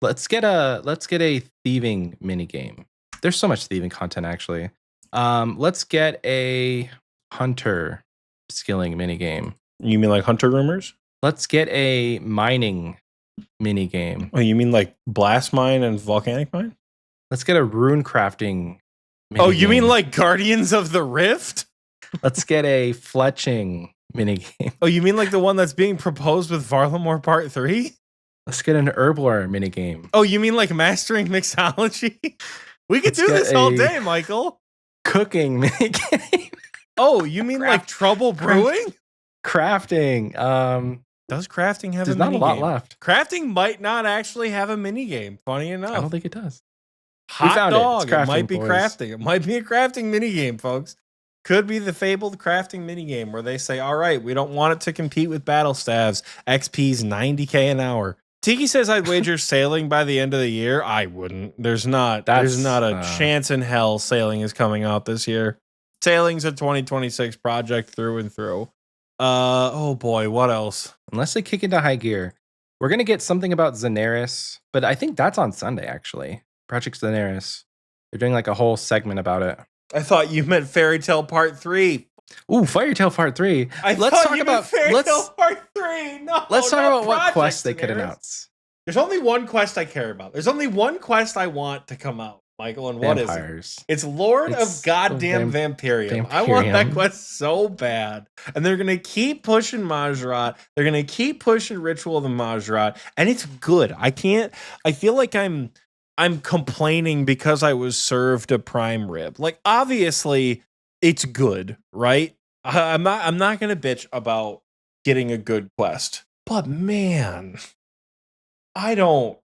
Let's get a thieving minigame. There's so much thieving content actually. Let's get a hunter skilling minigame. You mean like Hunter Rumors? Let's get a mining minigame. Oh, you mean like Blast Mine and Volcanic Mine? Let's get a rune crafting minigame. Oh, you mean like Guardians of the Rift? Let's get a fletching minigame. Oh, you mean like the one that's being proposed with Varlamore Part 3? Let's get an Herblore minigame. Oh, you mean like Mastering Mixology? We could do this all day, Michael. Cooking minigame. Oh, you mean like Trouble Brewing? Crafting. Does crafting have there's a not minigame? A lot left. Crafting might not actually have a minigame, funny enough. I don't think it does. Hot dog. It might be crafting. It might be a crafting minigame, folks. Could be the fabled crafting minigame where they say, all right, we don't want it to compete with battle staves. XP's 90K an hour. Tiki says I'd wager sailing by the end of the year. I wouldn't. There's not a chance in hell sailing is coming out this year. Sailing's a 2026 project through and through. Oh boy, what else? Unless they kick into high gear. We're going to get something about Xanaris, but I think that's on Sunday, actually. Project Xanaris. They're doing like a whole segment about it. I thought you meant Fairy Tale Part 3. Ooh, Fairy Tale Part 3. Let's talk about Fairy Tale Part 3. No, let's talk about what quest they could announce. There's only one quest I care about. There's only one quest I want to come out, Michael, and what is it? It's Lord of Goddamn Vampirium. I want that quest so bad. And they're going to keep pushing Majrat. They're going to keep pushing Ritual of the Majrat. And it's good. I feel like I'm complaining because I was served a prime rib. Like, obviously, it's good, right? I'm not going to bitch about getting a good quest. But man, I don't.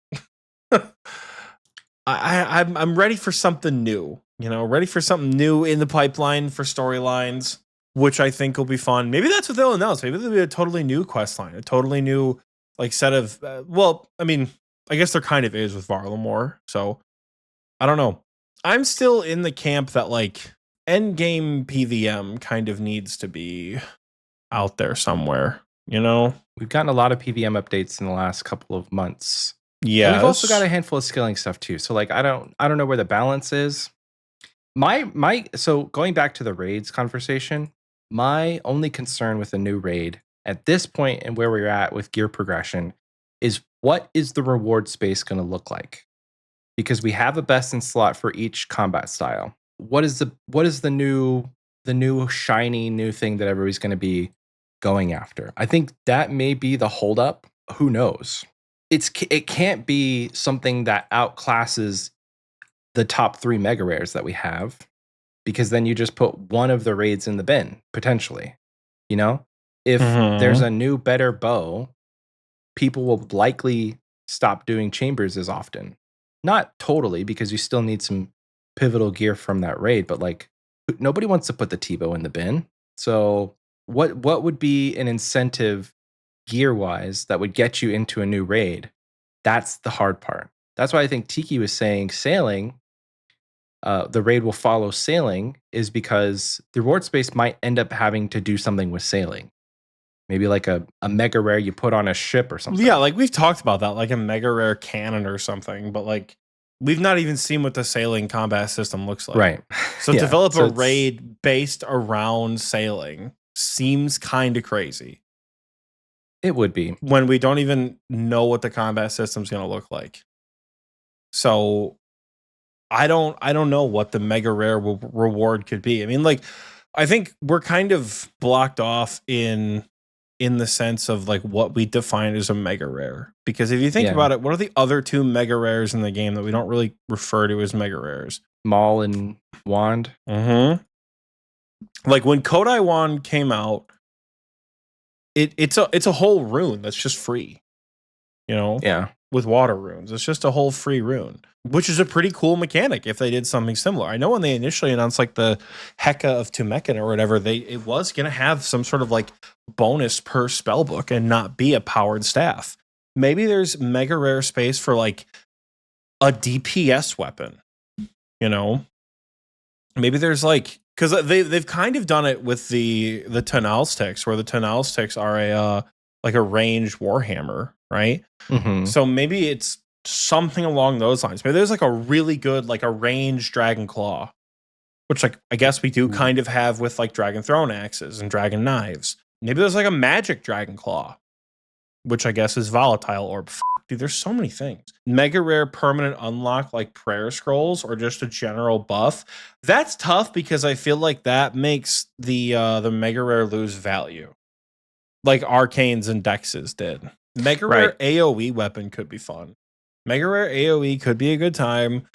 I'm ready for something new. You know, ready for something new in the pipeline for storylines, which I think will be fun. Maybe that's what they'll announce. Maybe there'll be a totally new quest line, a totally new like set of. Well, I mean, I guess there kind of is with Varlamore. So I don't know. I'm still in the camp that like endgame PVM kind of needs to be out there somewhere. You know, we've gotten a lot of PVM updates in the last couple of months. Yeah, we've also got a handful of skilling stuff too. So like I don't know where the balance is. So going back to the raids conversation, my only concern with a new raid at this point and where we're at with gear progression is what is the reward space going to look like? Because we have a best in slot for each combat style. What is the new shiny new thing that everybody's going to be going after? I think that may be the holdup. Who knows? It can't be something that outclasses the top 3 mega rares that we have, because then you just put one of the raids in the bin potentially. You know, if there's a new better bow, people will likely stop doing chambers as often. Not totally, because you still need some pivotal gear from that raid, but like nobody wants to put the T-bow in the bin. So what would be an incentive gear-wise that would get you into a new raid? That's the hard part. That's why I think Tiki was saying sailing, the raid will follow sailing, is because the reward space might end up having to do something with sailing. Maybe like a mega rare you put on a ship or something. Yeah, like we've talked about that, like a mega rare cannon or something, but like we've not even seen what the sailing combat system looks like. Right. So develop a raid based around sailing seems kind of crazy. It would be. When we don't even know what the combat system's going to look like. So I don't know what the mega rare reward could be. I mean, like, I think we're kind of blocked off in in the sense of like what we define as a mega rare. Because if you think Yeah. about it, what are the other two mega rares in the game that we don't really refer to as mega rares? Maul and Wand. Mm-hmm. Like when Kodai Wand came out, it's a whole rune that's just free. You know? Yeah. With water runes. It's just a whole free rune, which is a pretty cool mechanic if they did something similar. I know when they initially announced like the Heka of Tumekin or whatever, it was going to have some sort of like bonus per spell book and not be a powered staff. Maybe there's mega rare space for like a DPS weapon, you know? Maybe there's like, because they've kind of done it with the Tonal sticks, where the Tonal sticks are a like a ranged warhammer, right? Mm-hmm. So maybe it's something along those lines. Maybe there's like a really good, like a ranged dragon claw, which like I guess we do kind of have with like dragon throne axes and dragon knives. Maybe there's like a magic dragon claw, which I guess is volatile orb. Dude, there's so many things. Mega rare permanent unlock like prayer scrolls or just a general buff. That's tough because I feel like that makes the mega rare lose value, like arcanes and dexes did. Mega rare AoE weapon could be fun. Mega rare AoE could be a good time.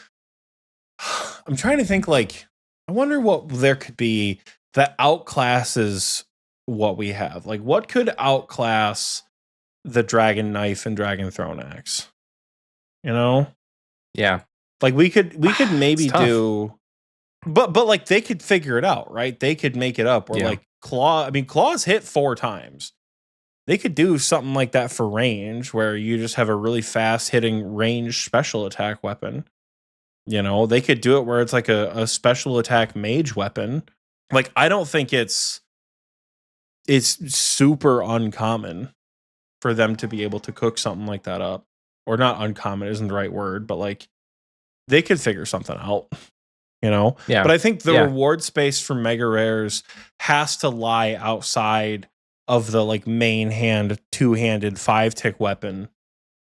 I'm trying to think, like, I wonder what there could be that outclasses what we have. Like, what could outclass the dragon knife and dragon throne axe? You know? Yeah. Like we could maybe do, but like they could figure it out, right? They could make it up. Or like claws hit 4 times. They could do something like that for range, where you just have a really fast hitting range special attack weapon. You know, they could do it where it's like a special attack mage weapon. Like, I don't think it's super uncommon for them to be able to cook something like that up. Or not uncommon isn't the right word, but like they could figure something out. You know? Yeah. But I think the reward space for mega rares has to lie outside of the like main hand 2-handed 5-tick weapon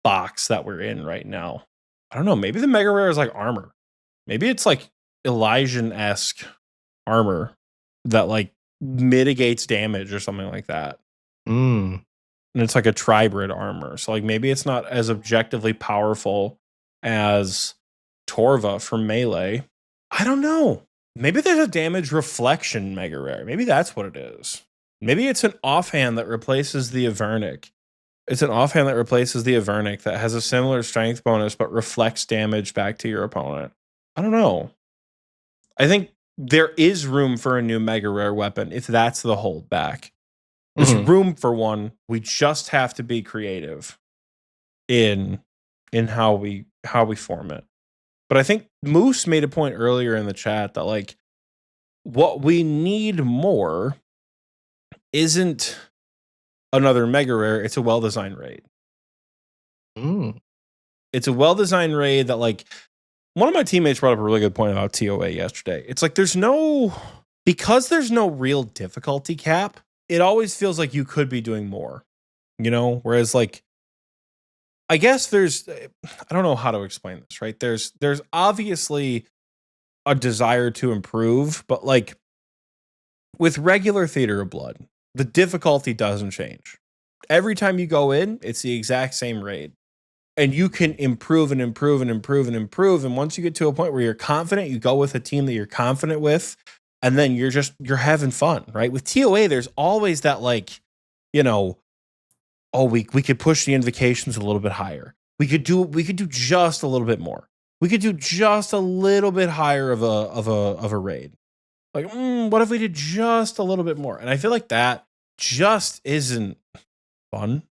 box that we're in right now. I don't know. Maybe the mega rare is like armor. Maybe it's like Elysian-esque armor that like mitigates damage or something like that. Mm. And it's like a tribrid armor. So like maybe it's not as objectively powerful as Torva from melee. I don't know. Maybe there's a damage reflection mega rare. Maybe that's what it is. Maybe it's an offhand that replaces the Avernic. It's an offhand that replaces the Avernic that has a similar strength bonus but reflects damage back to your opponent. I don't know. I think there is room for a new mega rare weapon if that's the holdback. There's room for one. We just have to be creative in how we form it. But I think Moose made a point earlier in the chat that like what we need more isn't another mega rare, it's a well-designed raid. It's a well-designed raid that like one of my teammates brought up a really good point about TOA yesterday. It's like because there's no real difficulty cap, it always feels like you could be doing more, you know? Whereas like I guess I don't know how to explain this, right? There's obviously a desire to improve, but like with regular Theater of Blood, the difficulty doesn't change. Every time you go in, it's the exact same raid. And you can improve and improve and improve and improve. And once you get to a point where you're confident, you go with a team that you're confident with, and then you're having fun, right? With TOA, there's always that like, you know, oh, we could push the invocations a little bit higher. We could do just a little bit more. We could do just a little bit higher of a raid. Like, what if we did just a little bit more? And I feel like that just isn't fun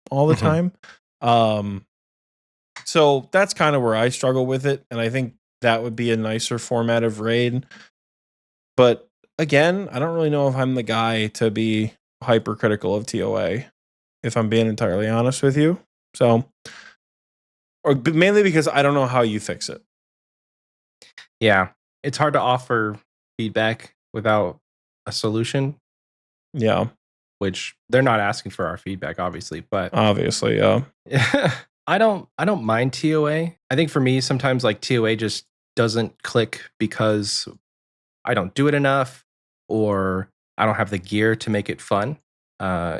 all the time. So that's kind of where I struggle with it. And I think that would be a nicer format of raid. But again, I don't really know if I'm the guy to be hypercritical of TOA, if I'm being entirely honest with you. So, but mainly because I don't know how you fix it. Yeah. It's hard to offer feedback without a solution. Yeah. Which they're not asking for our feedback, obviously, but obviously, yeah. I don't mind TOA. I think for me, sometimes like TOA just doesn't click because I don't do it enough or I don't have the gear to make it fun.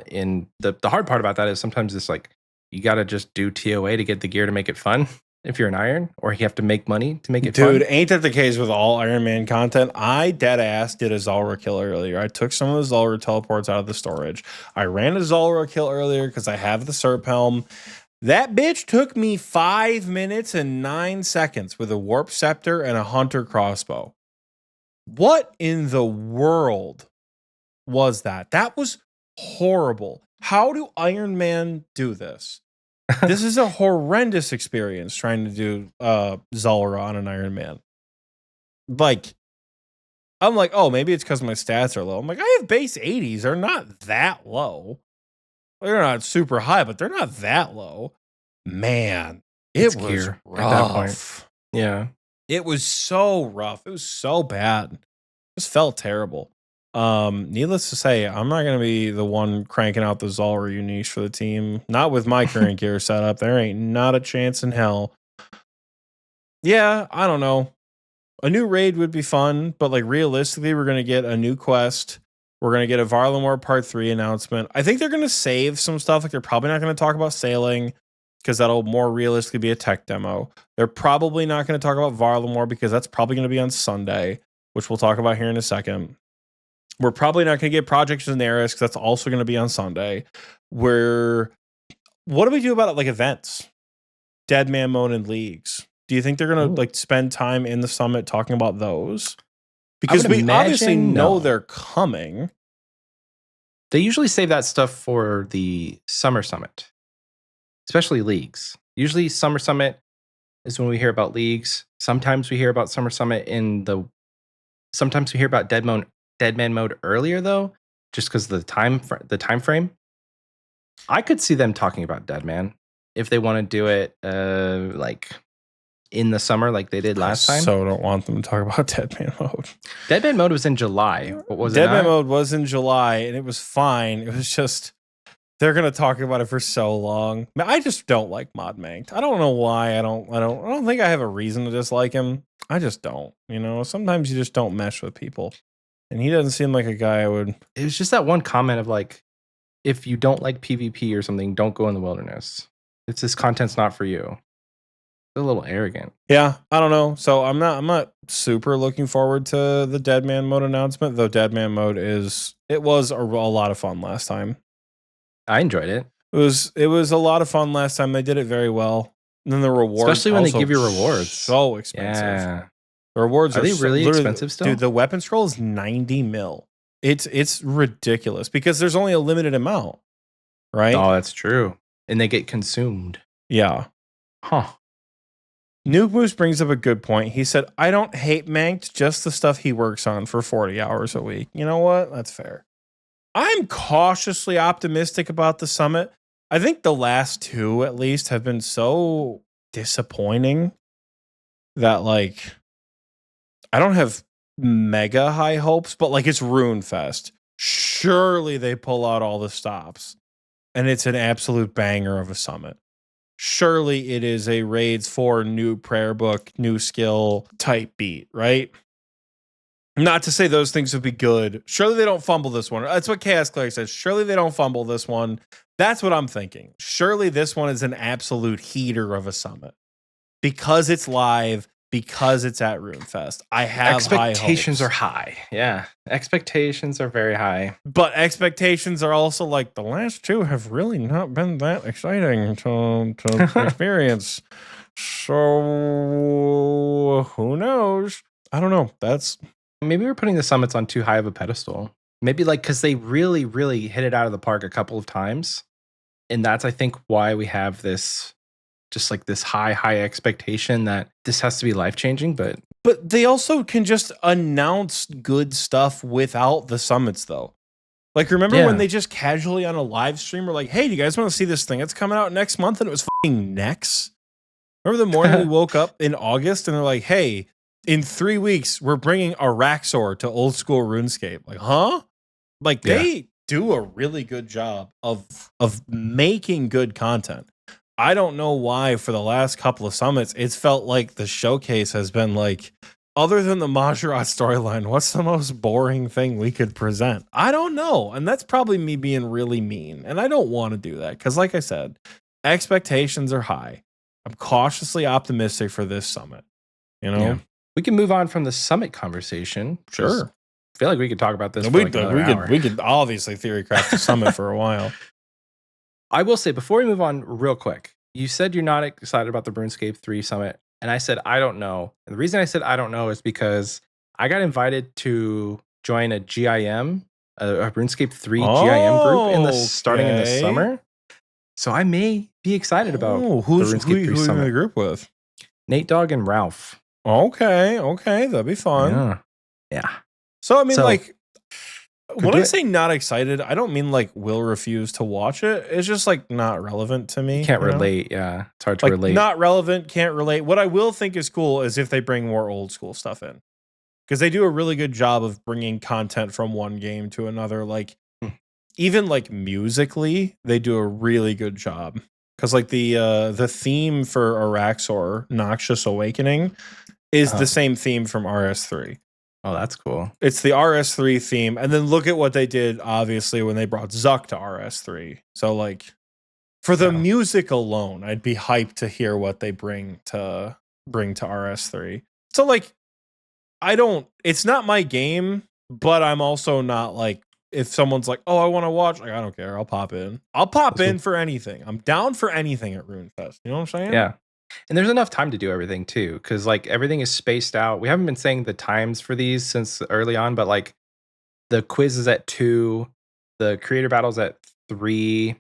In the hard part about that is sometimes it's like you got to just do TOA to get the gear to make it fun. If you're an Iron, or you have to make money to make it fun. Dude, ain't that the case with all Iron Man content? I dead ass did a Zulrah kill earlier. I took some of the Zulrah teleports out of the storage. I ran a Zulrah kill earlier because I have the Serp Helm. That bitch took me 5 minutes and 9 seconds with a Warp Scepter and a Hunter crossbow. What in the world was that? That was horrible. How do Iron Man do this? This is a horrendous experience trying to do Zulrah on an Iron Man. Like, I'm like, oh, maybe it's because my stats are low. I'm like, I have base 80s. They're not that low. They're not super high, but they're not that low. Man, it was rough. At that point. Yeah. It was so rough. It was so bad. It just felt terrible. Needless to say, I'm not going to be the one cranking out the Zulrah unique for the team. Not with my current gear setup. There ain't not a chance in hell. Yeah, I don't know. A new raid would be fun, but like realistically, we're going to get a new quest. We're going to get a Varlamore Part 3 announcement. I think they're going to save some stuff. Like they're probably not going to talk about sailing because that'll more realistically be a tech demo. They're probably not going to talk about Varlamore because that's probably going to be on Sunday, which we'll talk about here in a second. We're probably not going to get Project Daenerys because that's also going to be on Sunday. What do we do about it? Like events, Dead Man Mode and leagues. Do you think they're going to like spend time in the summit talking about those? Because we obviously know they're coming. They usually save that stuff for the summer summit, especially leagues. Usually summer summit is when we hear about leagues. Sometimes we hear about summer summit sometimes we hear about Dead Man Mode earlier though, just because the time frame. I could see them talking about Dead Man if they want to do it like in the summer like they did last time. So don't want them to talk about Dead Man Mode. Dead Man Mode was in July. What was Dead Man Mode was in July and it was fine. It was just they're gonna talk about it for so long. I just don't like Mod Manked. I don't know why. I don't think I have a reason to dislike him. I just don't. You know, sometimes you just don't mesh with people. And he doesn't seem like a guy I would. It was just that one comment of like, if you don't like PvP or something, don't go in the wilderness. If this content's not for you. It's a little arrogant. Yeah, I don't know. So I'm not super looking forward to the Dead Man Mode announcement, though Dead Man Mode was a lot of fun last time. I enjoyed it. It was a lot of fun last time. They did it very well. And then the rewards, especially when they give you rewards, so expensive. Yeah. The rewards are they really expensive still? Dude, the weapon scroll is 90 mil. It's ridiculous because there's only a limited amount, right? Oh, that's true. And they get consumed. Yeah. Huh. Nuke Moose brings up a good point. He said, I don't hate Manked, just the stuff he works on for 40 hours a week. You know what? That's fair. I'm cautiously optimistic about the summit. I think the last two, at least, have been so disappointing that, like, I don't have mega high hopes, but, like, it's Runefest. Surely they pull out all the stops, and it's an absolute banger of a summit. Surely it is a Raids 4 new prayer book, new skill type beat, right? Not to say those things would be good. Surely they don't fumble this one. That's what Chaos Cleric says. Surely they don't fumble this one. That's what I'm thinking. Surely this one is an absolute heater of a summit. Because it's live, because it's at Runefest. I have expectations are high. Yeah. Expectations are very high. But expectations are also like the last two have really not been that exciting to experience. So who knows? I don't know. Maybe we're putting the summits on too high of a pedestal. Maybe like because they really, really hit it out of the park a couple of times. And that's, I think, why we have this just like this high expectation that this has to be life-changing. But they also can just announce good stuff without the summits, though. Like, remember when they just casually on a live stream were like, hey, do you guys want to see this thing? It's coming out next month. And it was fucking Nex. Remember the morning we woke up in August and they're like, hey, in 3 weeks, we're bringing Araxor to old school RuneScape. Like, huh? Like, they do a really good job of making good content. I don't know why for the last couple of summits, it's felt like the showcase has been like other than the Majorat storyline, what's the most boring thing we could present? I don't know. And that's probably me being really mean. And I don't want to do that because, like I said, expectations are high. I'm cautiously optimistic for this summit. You know? Yeah. We can move on from the summit conversation. Sure. I feel like we could talk about this for like another hour. We could obviously theory craft the summit for a while. I will say, before we move on real quick, you said you're not excited about the RuneScape 3 summit. And I said, I don't know. And the reason I said I don't know is because I got invited to join a GIM, a RuneScape 3 GIM group starting in the summer. So I may be excited about the RuneScape 3 summit. Who are you in the group with? Nate Dogg and Ralph. Okay, that'd be fun. Yeah. So I mean, like, when I say not excited, I don't mean like will refuse to watch it. It's just like not relevant to me. Can't relate. Yeah, it's hard to relate. Not relevant. Can't relate. What I will think is cool is if they bring more old school stuff in, because they do a really good job of bringing content from one game to another. Like, even like musically, they do a really good job. Because like the theme for Araxor, Noxious Awakening, is the same theme from RS3. Oh, that's cool. It's the RS3 theme. And then look at what they did, obviously, when they brought Zuck to RS3. So, like, for the music alone, I'd be hyped to hear what they bring to RS3. So, like, it's not my game, but I'm also not, like, if someone's like, oh, I want to watch, like, I don't care. I'll pop in. I'll pop in for anything. I'm down for anything at Runefest. You know what I'm saying? Yeah. And there's enough time to do everything too, because like everything is spaced out. We haven't been saying the times for these since early on, but like the quiz is at 2, the creator battle's at 3,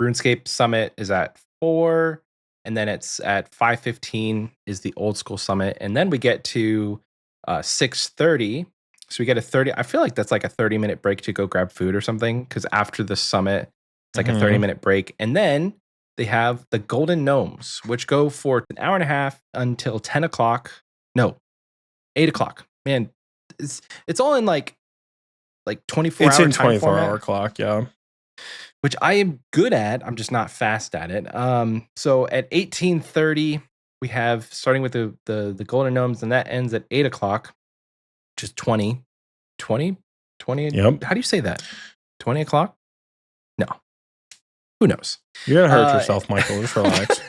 RuneScape Summit is at 4, and then it's at 5:15 is the old school summit, and then we get to 6:30. So we get a 30. I feel like that's like a 30-minute break to go grab food or something, because after the summit, it's like a 30-minute break, and then they have the Golden Gnomes, which go for an hour and a half until 10 o'clock. No, 8 o'clock. Man, it's all in like 24 hours. It's in 24-hour clock, yeah. Which I am good at. I'm just not fast at it. So at 18:30, we have starting with the Golden Gnomes, and that ends at 8 o'clock, which is 20. Yep. How do you say that? 20 o'clock? No. Who knows? You're going to hurt yourself, Michael. Just relax.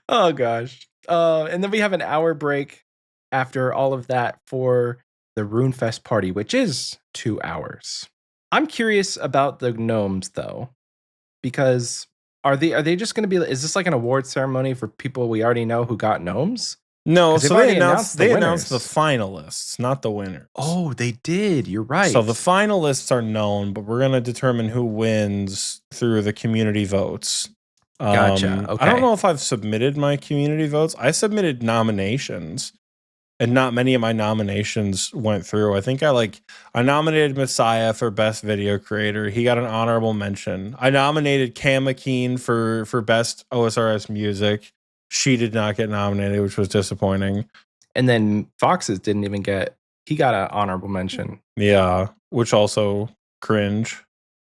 Oh, gosh. And then we have an hour break after all of that for the Runefest party, which is 2 hours. I'm curious about the gnomes, though, because are they just going to be, is this like an award ceremony for people we already know who got gnomes? No, so they announced the finalists, not the winners. Oh, they did. You're right. So the finalists are known, but we're going to determine who wins through the community votes. Gotcha. Okay. I don't know if I've submitted my community votes. I submitted nominations, and not many of my nominations went through. I think I nominated Messiah for Best Video Creator. He got an honorable mention. I nominated Kamakeen for Best OSRS Music. She did not get nominated, which was disappointing. And then Foxes didn't even he got an honorable mention. Yeah, which also cringe.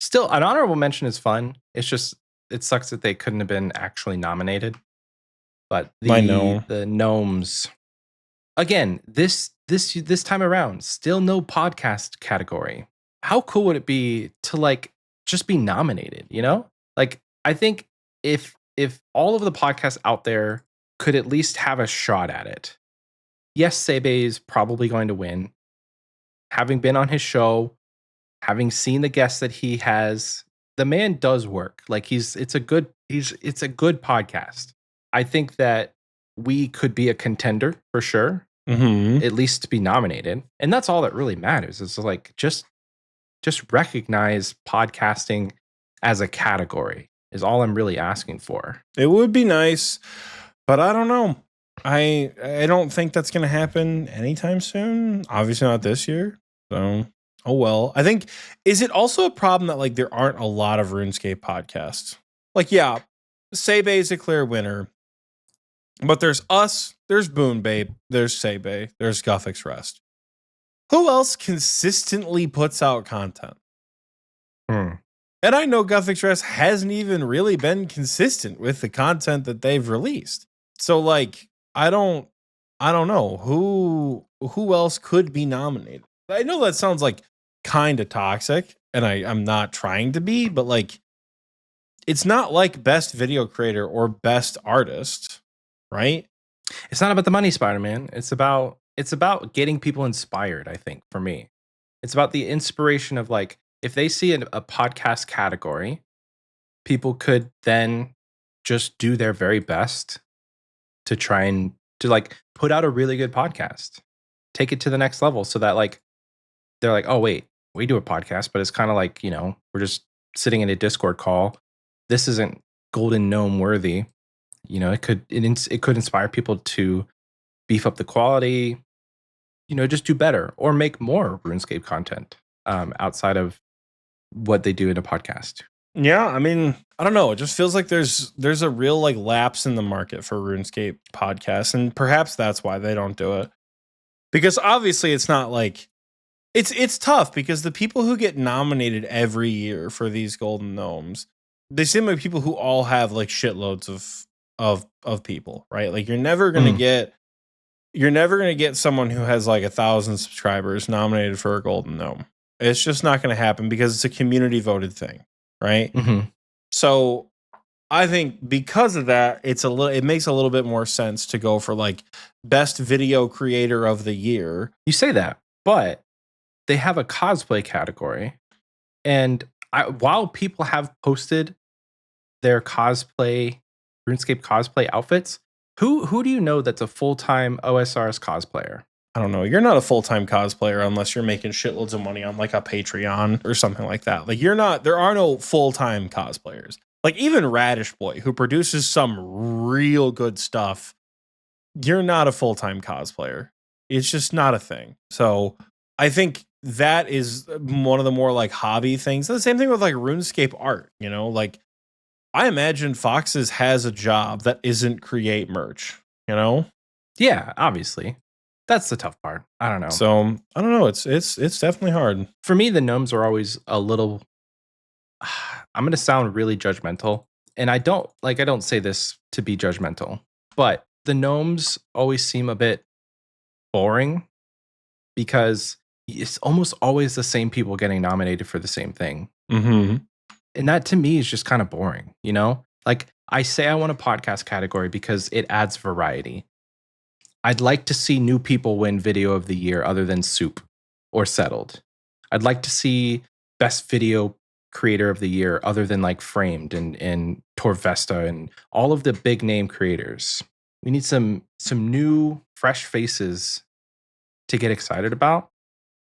Still, an honorable mention is fun. It's just, it sucks that they couldn't have been actually nominated. But the gnomes, again, this time around, still no podcast category. How cool would it be to just be nominated, you know? Like, I think if all of the podcasts out there could at least have a shot at it. Yes, Sebe is probably going to win. Having been on his show, having seen the guests that he has, the man does work. Like it's a good podcast. I think that we could be a contender for sure. At least to be nominated. And that's all that really matters. Is like just recognize podcasting as a category. Is all I'm really asking for. It would be nice, but I don't know. I don't think that's going to happen anytime soon. Obviously not this year. So, oh well. I think, is it also a problem that there aren't a lot of RuneScape podcasts? Yeah, Sebe is a clear winner, but there's us, there's Boon Babe, there's Sebe, there's Guffix Rest. Who else consistently puts out content? And I know Guffix Rest hasn't even really been consistent with the content that they've released. So I don't I don't know who else could be nominated. I know that sounds like kind of toxic, and I'm not trying to be, but like it's not like best video creator or best artist, right? It's not about the money, Spider-Man. It's about getting people inspired, I think, for me. It's about the inspiration of like if they see a podcast category, people could then just do their very best to try and to like put out a really good podcast. Take it to the next level so that like they're like, "Oh wait, we do a podcast, but it's kind of like, we're just sitting in a Discord call. This isn't Golden Gnome worthy." It could inspire people to beef up the quality, just do better or make more RuneScape content outside of what they do in a podcast. Yeah, I mean, I don't know. It just feels like there's a real like lapse in the market for RuneScape podcasts, and perhaps that's why they don't do it. Because obviously, it's not like it's tough because the people who get nominated every year for these Golden Gnomes, they seem like people who all have like shitloads of people, right? Like you're never gonna get someone who has like 1,000 subscribers nominated for a Golden Gnome. It's just not gonna happen because it's a community voted thing, right? Mm-hmm. So I think because of that, it makes a little bit more sense to go for like best video creator of the year. You say that, but they have a cosplay category, and while people have posted their RuneScape cosplay outfits, who do you know that's a full-time OSR's cosplayer? I don't know. You're not a full-time cosplayer unless you're making shitloads of money on like a Patreon or something like that. Like there are no full-time cosplayers. Like even Radish Boy, who produces some real good stuff, you're not a full-time cosplayer. It's just not a thing. So I think that is one of the more like hobby things. And the same thing with like RuneScape art, like I imagine Foxes has a job that isn't create merch, Yeah, obviously. That's the tough part. I don't know. So I don't know. It's definitely hard. For me, the gnomes are always a little. I'm gonna sound really judgmental, and I don't say this to be judgmental, but the gnomes always seem a bit boring because it's almost always the same people getting nominated for the same thing. Mm-hmm. And that to me is just kind of boring, Like I say I want a podcast category because it adds variety. I'd like to see new people win video of the year other than Soup or Settled. I'd like to see best video creator of the year other than like Framed and Torvesta and all of the big name creators. We need some new fresh faces to get excited about.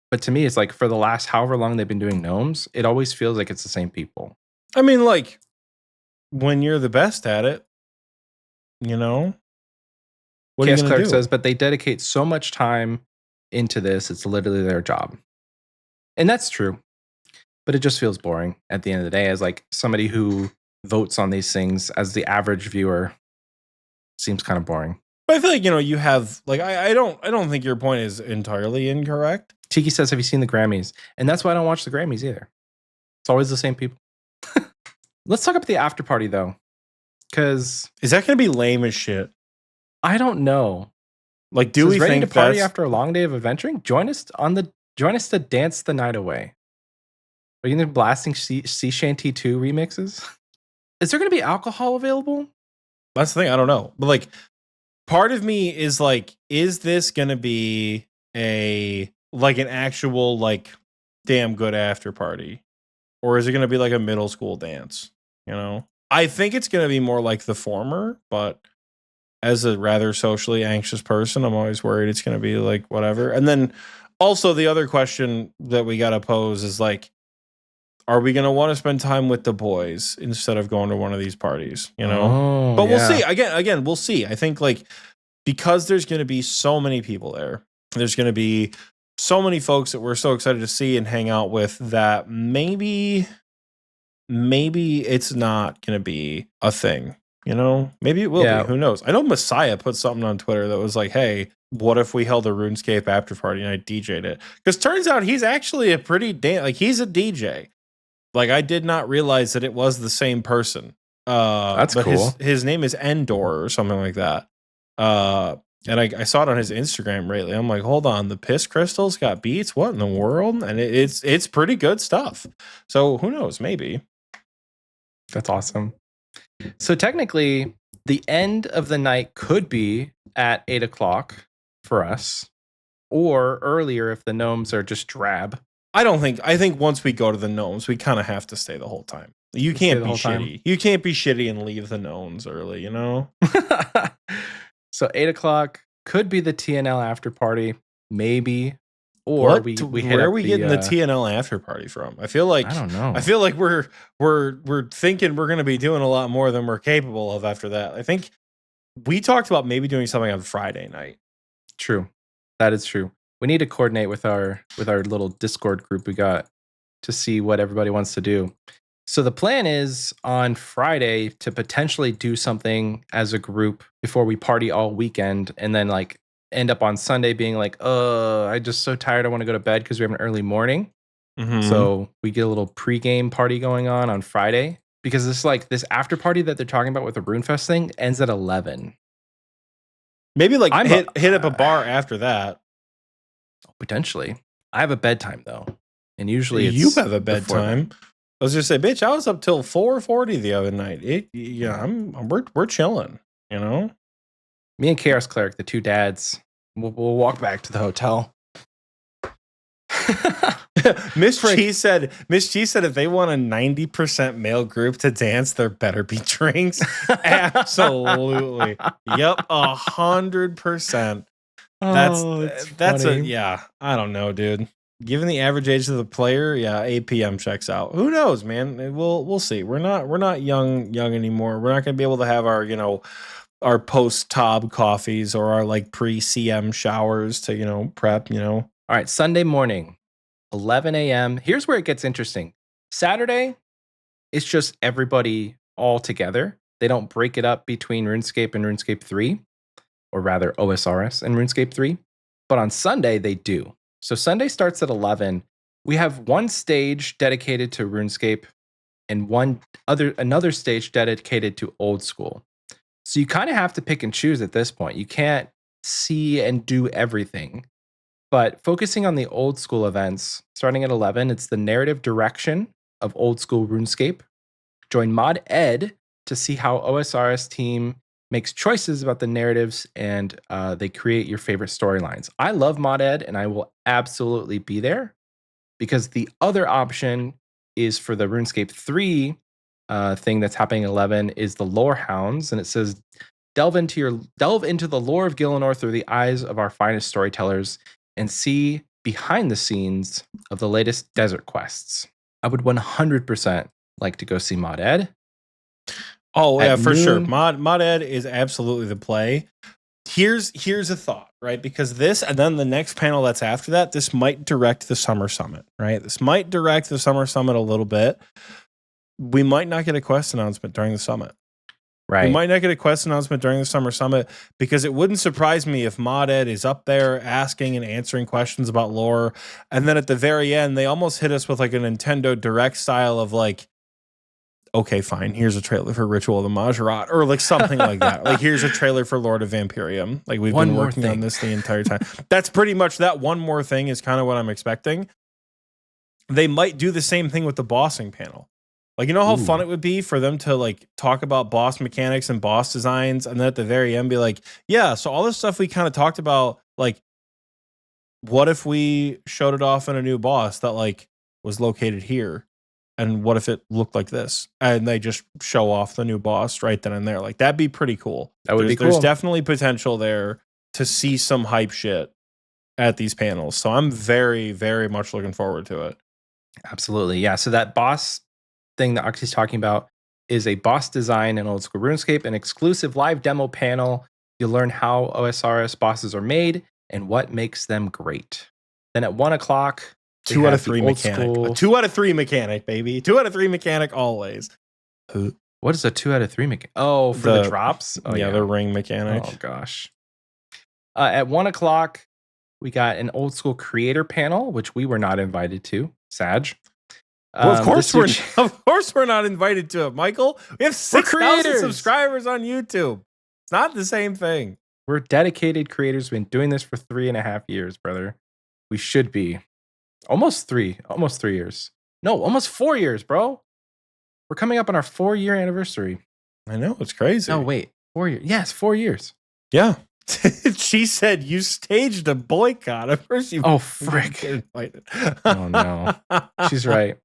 But to me, it's like for the last however long they've been doing gnomes, it always feels like it's the same people. I mean, like when you're the best at it, what are you Chaos gonna Cleric do? says, but they dedicate so much time into this, it's literally their job. And that's true. But it just feels boring at the end of the day as like somebody who votes on these things as the average viewer seems kind of boring. But I feel like, you have like I don't think your point is entirely incorrect. Tiki says, have you seen the Grammys? And that's why I don't watch the Grammys either. It's always the same people. Let's talk about the after party though. Because is that gonna be lame as shit? I don't know. Like, do we ready think to party after a long day of adventuring? Join us to dance the night away. Are you gonna be blasting Sea Shanty 2 remixes? Is there gonna be alcohol available? That's the thing. I don't know. But like part of me is like, is this gonna be an actual like damn good after party? Or is it gonna be like a middle school dance? I think it's gonna be more like the former, but as a rather socially anxious person, I'm always worried it's gonna be like whatever. And then also the other question that we gotta pose is like, are we gonna want to spend time with the boys instead of going to one of these parties? Oh, but we'll see. Again, we'll see. I think like because there's gonna be so many people there, there's gonna be so many folks that we're so excited to see and hang out with that maybe it's not gonna be a thing. Maybe it will be. Who knows? I know Messiah put something on Twitter that was like, hey, what if we held a RuneScape after party and I DJ'd it? Because turns out he's actually a pretty he's a DJ. Like I did not realize that it was the same person. That's but cool. His name is Endor or something like that. And I saw it on his Instagram lately. I'm like, hold on, the piss crystals got beats? What in the world? And it's pretty good stuff. So who knows? Maybe. That's awesome. So technically, the end of the night could be at 8 o'clock for us, or earlier if the gnomes are just drab. I think once we go to the gnomes, we kind of have to stay the whole time. You can't be shitty. You can't be shitty and leave the gnomes early, you know? So 8 o'clock could be the TNL after party, maybe. Or what? we hit where are we the, getting the TNL after party from? I feel like I don't know. I feel like we're thinking we're going to be doing a lot more than we're capable of after that. I think we talked about maybe doing something on Friday night. True. That is true. We need to coordinate with our little Discord group we got to see what everybody wants to do. So the plan is on Friday to potentially do something as a group before we party all weekend, and then like end up on Sunday being like, I'm just so tired, I want to go to bed because we have an early morning. Mm-hmm. So we get a little pregame party going on Friday, because this after party that they're talking about with the Runefest thing ends at 11. Maybe like hit up a bar after that. Potentially. I have a bedtime though, and usually you have a bedtime. I was just say, bitch, I was up till 4:40 the other night. We're chilling, you know. Me and Chaos Cleric, the two dads, we'll walk back to the hotel. Miss G said if they want a 90% male group to dance, there better be drinks. Absolutely. Yep, 100%. That's I don't know, dude. Given the average age of the player, 8 p.m. checks out. Who knows, man? We'll see. We're not young anymore. We're not gonna be able to have our post Tob coffees or our like pre CM showers to prep. All right, Sunday morning, 11 a.m. Here's where it gets interesting. Saturday, it's just everybody all together. They don't break it up between RuneScape and RuneScape 3, or rather OSRS and RuneScape 3. But on Sunday, they do. So Sunday starts at 11. We have one stage dedicated to RuneScape and another stage dedicated to old school. So you kind of have to pick and choose at this point. You can't see and do everything. But focusing on the old school events, starting at 11, it's the narrative direction of old school RuneScape. Join Mod Ed to see how OSRS team makes choices about the narratives, and they create your favorite storylines. I love Mod Ed, and I will absolutely be there, because the other option is for the RuneScape 3 thing that's happening at 11 is the Lore Hounds, and it says, delve into the lore of Gielinor through the eyes of our finest storytellers and see behind the scenes of the latest desert quests. I would 100% like to go see Mod Ed. Oh yeah, for sure. Mod Ed is absolutely the play. Here's a thought, right? Because this and then the next panel that's after that, this might direct the Summer Summit, right? This might direct the Summer Summit a little bit. We might not get a quest announcement during the summit. Right. We might not get a quest announcement during the Summer Summit, because it wouldn't surprise me if Mod Ed is up there asking and answering questions about lore, and then at the very end, they almost hit us with like a Nintendo Direct style of like, okay, fine, here's a trailer for Ritual of the Majorat, or like something like that. Like, here's a trailer for Lord of Vampirium. Like, we've been working on this the entire time. That's pretty much that. One more thing is kind of what I'm expecting. They might do the same thing with the bossing panel. Like, you know how fun it would be for them to like talk about boss mechanics and boss designs, and then at the very end be like, yeah, so all this stuff we kind of talked about, like, what if we showed it off in a new boss that like was located here? And what if it looked like this? And they just show off the new boss right then and there. Like, that'd be pretty cool. That would be cool. There's definitely potential there to see some hype shit at these panels. So I'm very, very much looking forward to it. Absolutely. Yeah. So that boss thing that Oxie's talking about is a boss design in old school RuneScape, an exclusive live demo panel. You'll learn how OSRS bosses are made and what makes them great. Then at 1 o'clock, 2 out of 3 mechanic. A 2 out of 3 mechanic, baby. 2 out of 3 mechanic always. What is a 2 out of 3 mechanic? Oh, for the drops? Oh, yeah, the ring mechanic. Oh, gosh. At 1 o'clock, we got an old school creator panel, which we were not invited to. Sag. Well, of course we're not invited to it, Michael. We have 6,000 subscribers on YouTube. It's not the same thing. We're dedicated creators. Been doing this for 3.5 years, brother. We should be almost 3 years. No, almost 4 years, bro. We're coming up on our 4-year anniversary. I know, it's crazy. No, wait, 4 years. Yes, 4 years. Yeah. She said you staged a boycott. Of course you. Oh, frick. Oh, no. She's right.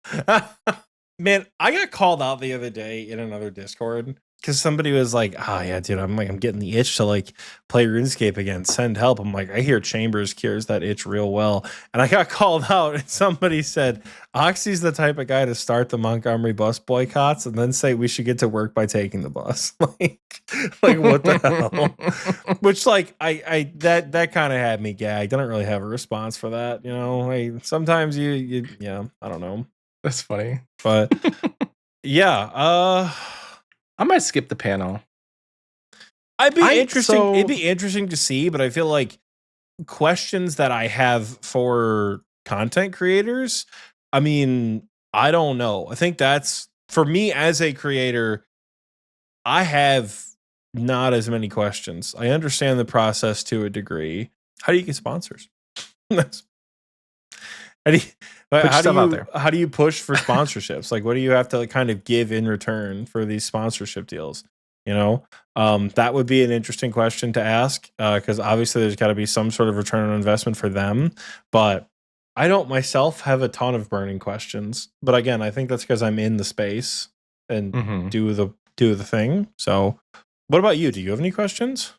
Man, I got called out the other day in another Discord because somebody was like, "Oh yeah, dude, I'm getting the itch to like play RuneScape again. Send help." I'm like, I hear Chambers cures that itch real well, and I got called out. And somebody said, "Oxie's the type of guy to start the Montgomery bus boycotts and then say we should get to work by taking the bus." like what the hell? Which like I that kind of had me gagged. I don't really have a response for that. You know, sometimes you yeah, I don't know. That's funny. But yeah, I might skip the panel. It'd be interesting to see, but I feel like questions that I have for content creators, I mean, I don't know. I think that's for me as a creator, I have not as many questions. I understand the process to a degree. How do you get sponsors? How do you push for sponsorships? Like, what do you have to like, kind of give in return for these sponsorship deals? You know, that would be an interesting question to ask because obviously there's got to be some sort of return on investment for them. But I don't myself have a ton of burning questions. But again, I think that's because I'm in the space and do the thing. So, what about you? Do you have any questions?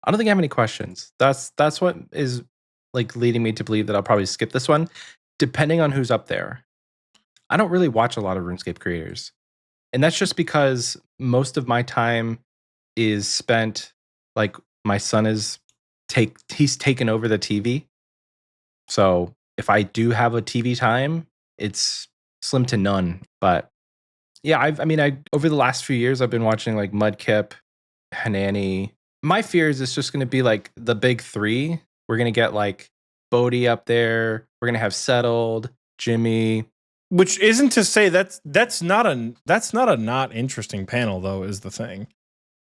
I don't think I have any questions. That's what is like leading me to believe that I'll probably skip this one, depending on who's up there. I don't really watch a lot of RuneScape creators. And that's just because most of my time is spent like my son he's taken over the TV. So if I do have a TV time, it's slim to none. But yeah, I over the last few years I've been watching like Mudkip, Hanani. My fear is it's just going to be like the big three. We're going to get like Bodhi up there. We're going to have Settled, Jimmy. Which isn't to say that's not a not interesting panel though, is the thing.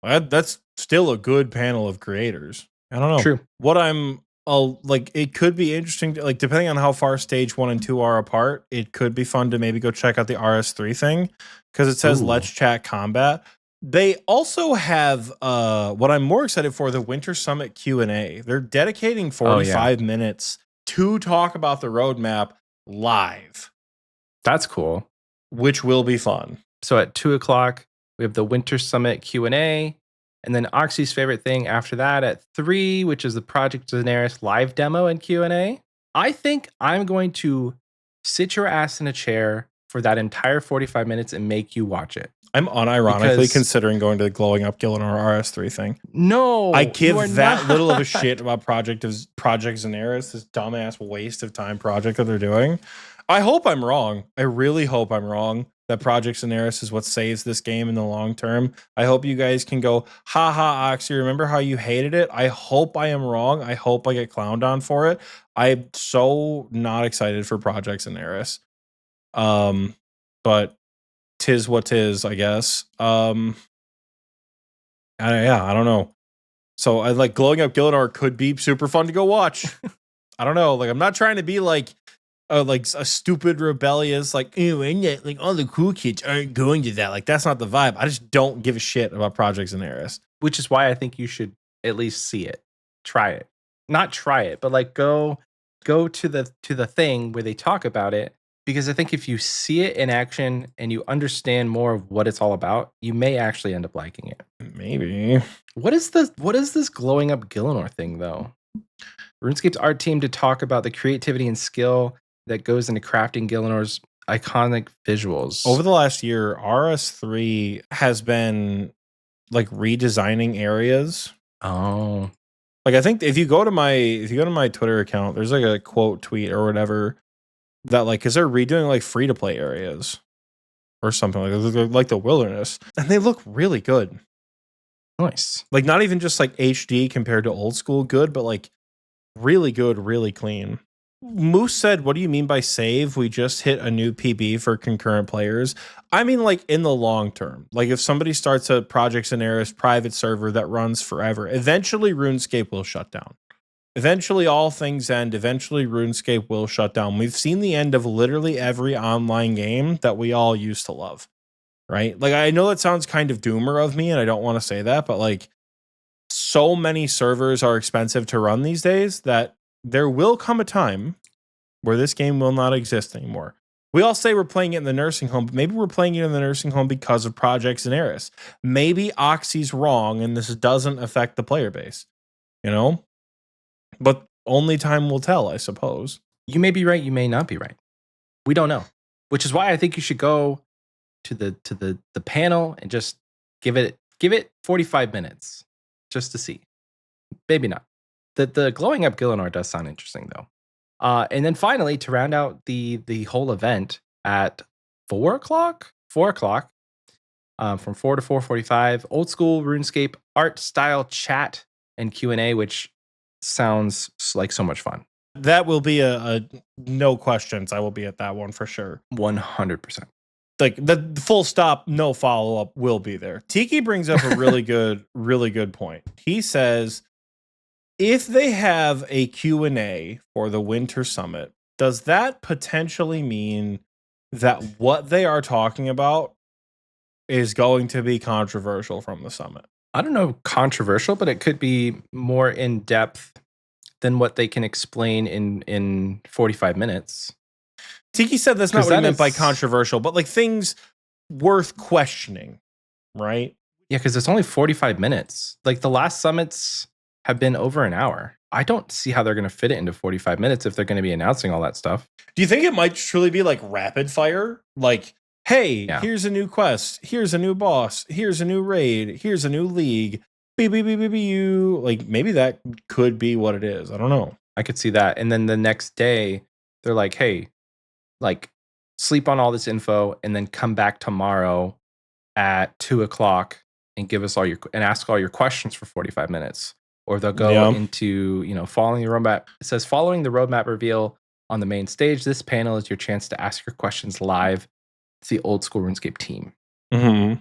That's still a good panel of creators. I don't know. True. What I'm like, it could be interesting to, like, depending on how far stage 1 and 2 are apart, it could be fun to maybe go check out the RS3 thing because it says Let's Chat Combat. They also have what I'm more excited for, the Winter Summit Q&A. They're dedicating 45 minutes to talk about the roadmap live. That's cool. Which will be fun. So at 2:00, we have the Winter Summit Q&A. And then Oxie's favorite thing after that at 3, which is the Project Daenerys live demo and Q&A. I think I'm going to sit your ass in a chair for that entire 45 minutes and make you watch it. I'm unironically considering going to the Glowing Up Gillinor RS3 thing. No, I give that little of a shit about Project Daenerys, this dumbass waste of time project that they're doing. I hope I'm wrong. I really hope I'm wrong that Project Daenerys is what saves this game in the long term. I hope you guys can go, ha ha, Oxie, remember how you hated it? I hope I am wrong. I hope I get clowned on for it. I'm so not excited for Project Daenerys. But tis what tis, I guess. I don't know. So I like Glowing Up Gillinor could be super fun to go watch. I don't know. Like, I'm not trying to be like a stupid rebellious, like, ew, and yet, like all the cool kids aren't going to that. Like, that's not the vibe. I just don't give a shit about Project Daenerys. Which is why I think you should at least see it. Try it. Not try it, but like go to the thing where they talk about it. Because I think if you see it in action and you understand more of what it's all about, you may actually end up liking it. Maybe. What is this Glowing Up Gillinor thing though? RuneScape's art team to talk about the creativity and skill that goes into crafting Gillinor's iconic visuals. Over the last year, RS3 has been like redesigning areas. Oh. Like, I think if you go to my Twitter account, there's like a quote tweet or whatever that like, cause they're redoing like free to play areas or something like the wilderness, and they look really good. Nice. Like, not even just like HD compared to old school good, but like really good, really clean. Moose said, what do you mean by save? We just hit a new PB for concurrent players. I mean, like in the long term, like if somebody starts a Projects and Eris private server that runs forever, eventually RuneScape will shut down. Eventually all things end. Eventually RuneScape will shut down. We've seen the end of literally every online game that we all used to love, right? Like, I know that sounds kind of doomer of me and I don't want to say that, but like so many servers are expensive to run these days that there will come a time where this game will not exist anymore. We all say we're playing it in the nursing home, but maybe we're playing it in the nursing home because of Projects and Eris. Maybe Oxie's wrong and this doesn't affect the player base, you know? But only time will tell, I suppose. You may be right, you may not be right. We don't know. Which is why I think you should go to the panel and just give it 45 minutes just to see. Maybe not. The glowing up Gillinor does sound interesting though. And then finally, to round out the whole event at 4 o'clock, from 4 to 4:45, old school RuneScape art style chat and Q&A, which sounds like so much fun. That will be a no questions. I will be at that one for sure. 100%. Like the full stop, no follow up will be there. Tiki brings up a really good point. He says, if they have a Q&A for the Winter Summit, does that potentially mean that what they are talking about is going to be controversial from the summit? I don't know, controversial, but it could be more in depth than what they can explain in 45 minutes. Tiki said that's not what he meant by controversial, but like things worth questioning, right? Yeah, because it's only 45 minutes. Like the last summits have been over an hour. I don't see how they're going to fit it into 45 minutes if they're going to be announcing all that stuff. Do you think it might truly be like rapid fire? Like, hey, here's a new quest. Here's a new boss. Here's a new raid. Here's a new league. Like maybe that could be what it is. I don't know. I could see that. And then the next day, they're like, hey, like sleep on all this info and then come back tomorrow at 2 o'clock and give us and ask all your questions for 45 minutes. Or they'll go into, following the roadmap. It says, following the roadmap reveal on the main stage, this panel is your chance to ask your questions live. It's the old school RuneScape team. Mm-hmm.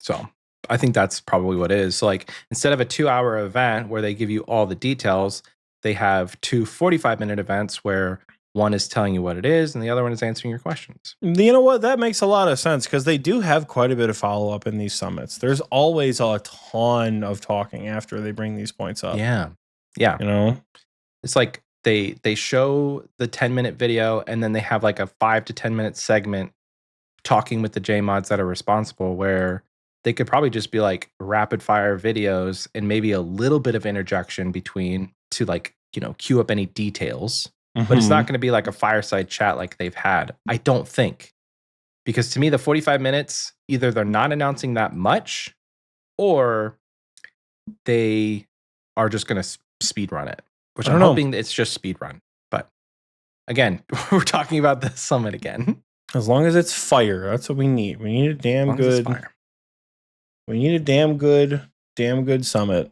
So I think that's probably what it is. So like instead of a 2-hour event where they give you all the details, they have 2 45-minute events where one is telling you what it is and the other one is answering your questions. You know what? That makes a lot of sense because they do have quite a bit of follow-up in these summits. There's always a ton of talking after they bring these points up. Yeah. It's like they show the 10-minute video and then they have like a 5 to 10-minute segment talking with the JMods that are responsible, where they could probably just be like rapid fire videos and maybe a little bit of interjection between to like, queue up any details. But it's not going to be like a fireside chat like they've had. I don't think. Because to me, the 45 minutes, either they're not announcing that much or they are just going to speed run it, which I'm hoping it's just speed run. But again, we're talking about the summit again. As long as it's fire, that's what we need. We need a damn good. We need a damn good summit.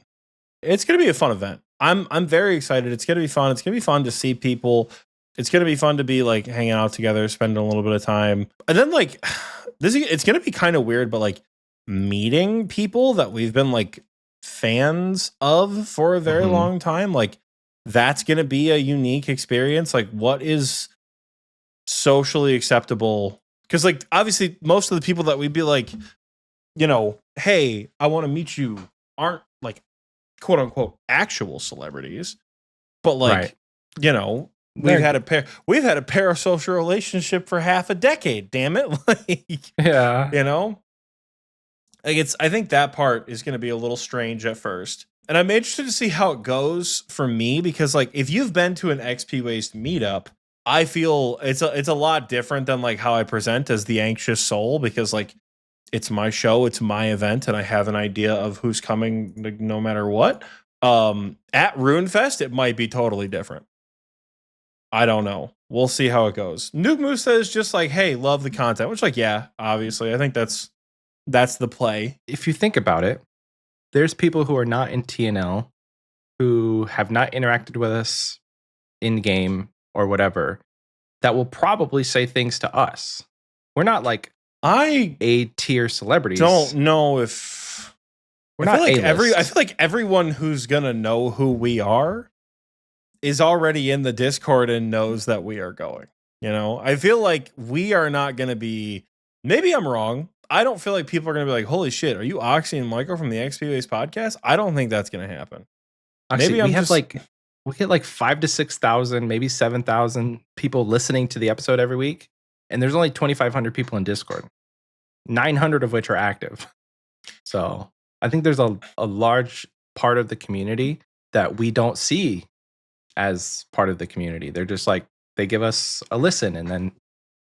It's going to be a fun event. I'm very excited. It's going to be fun. It's going to be fun to see people. It's going to be fun to be like hanging out together, spending a little bit of time. And then like it's going to be kind of weird, but like meeting people that we've been like fans of for a very long time. Like that's going to be a unique experience. Like what is socially acceptable? Because like obviously most of the people that we'd be like, hey, I want to meet you aren't like quote unquote actual celebrities, but like we've had a parasocial relationship for half a decade, damn it. Like like I think that part is going to be a little strange at first, and I'm interested to see how it goes for me, because like if you've been to an Xpwaste meetup, I feel it's a lot different than like how I present as the anxious soul, because like it's my show, it's my event, and I have an idea of who's coming like, no matter what. At Runefest, it might be totally different. I don't know. We'll see how it goes. Nuke Moose says just like, hey, love the content, which like, yeah, obviously. I think that's the play. If you think about it, there's people who are not in TNL who have not interacted with us in game or whatever that will probably say things to us. We're not like I A-tier celebrities. don't know if we're not A-list. I feel like everyone who's gonna know who we are is already in the Discord and knows that we are going. You know, I feel like we are not gonna be. Maybe I'm wrong. I don't feel like people are gonna be like, "Holy shit, are you Oxie and Michael from the Xpwaste podcast?" I don't think that's gonna happen. Actually, Maybe we get like 5,000 to 6,000, maybe 7,000 people listening to the episode every week, and there's only 2,500 people in Discord, 900 of which are active. So I think there's a large part of the community that we don't see as part of the community. They're just like, they give us a listen and then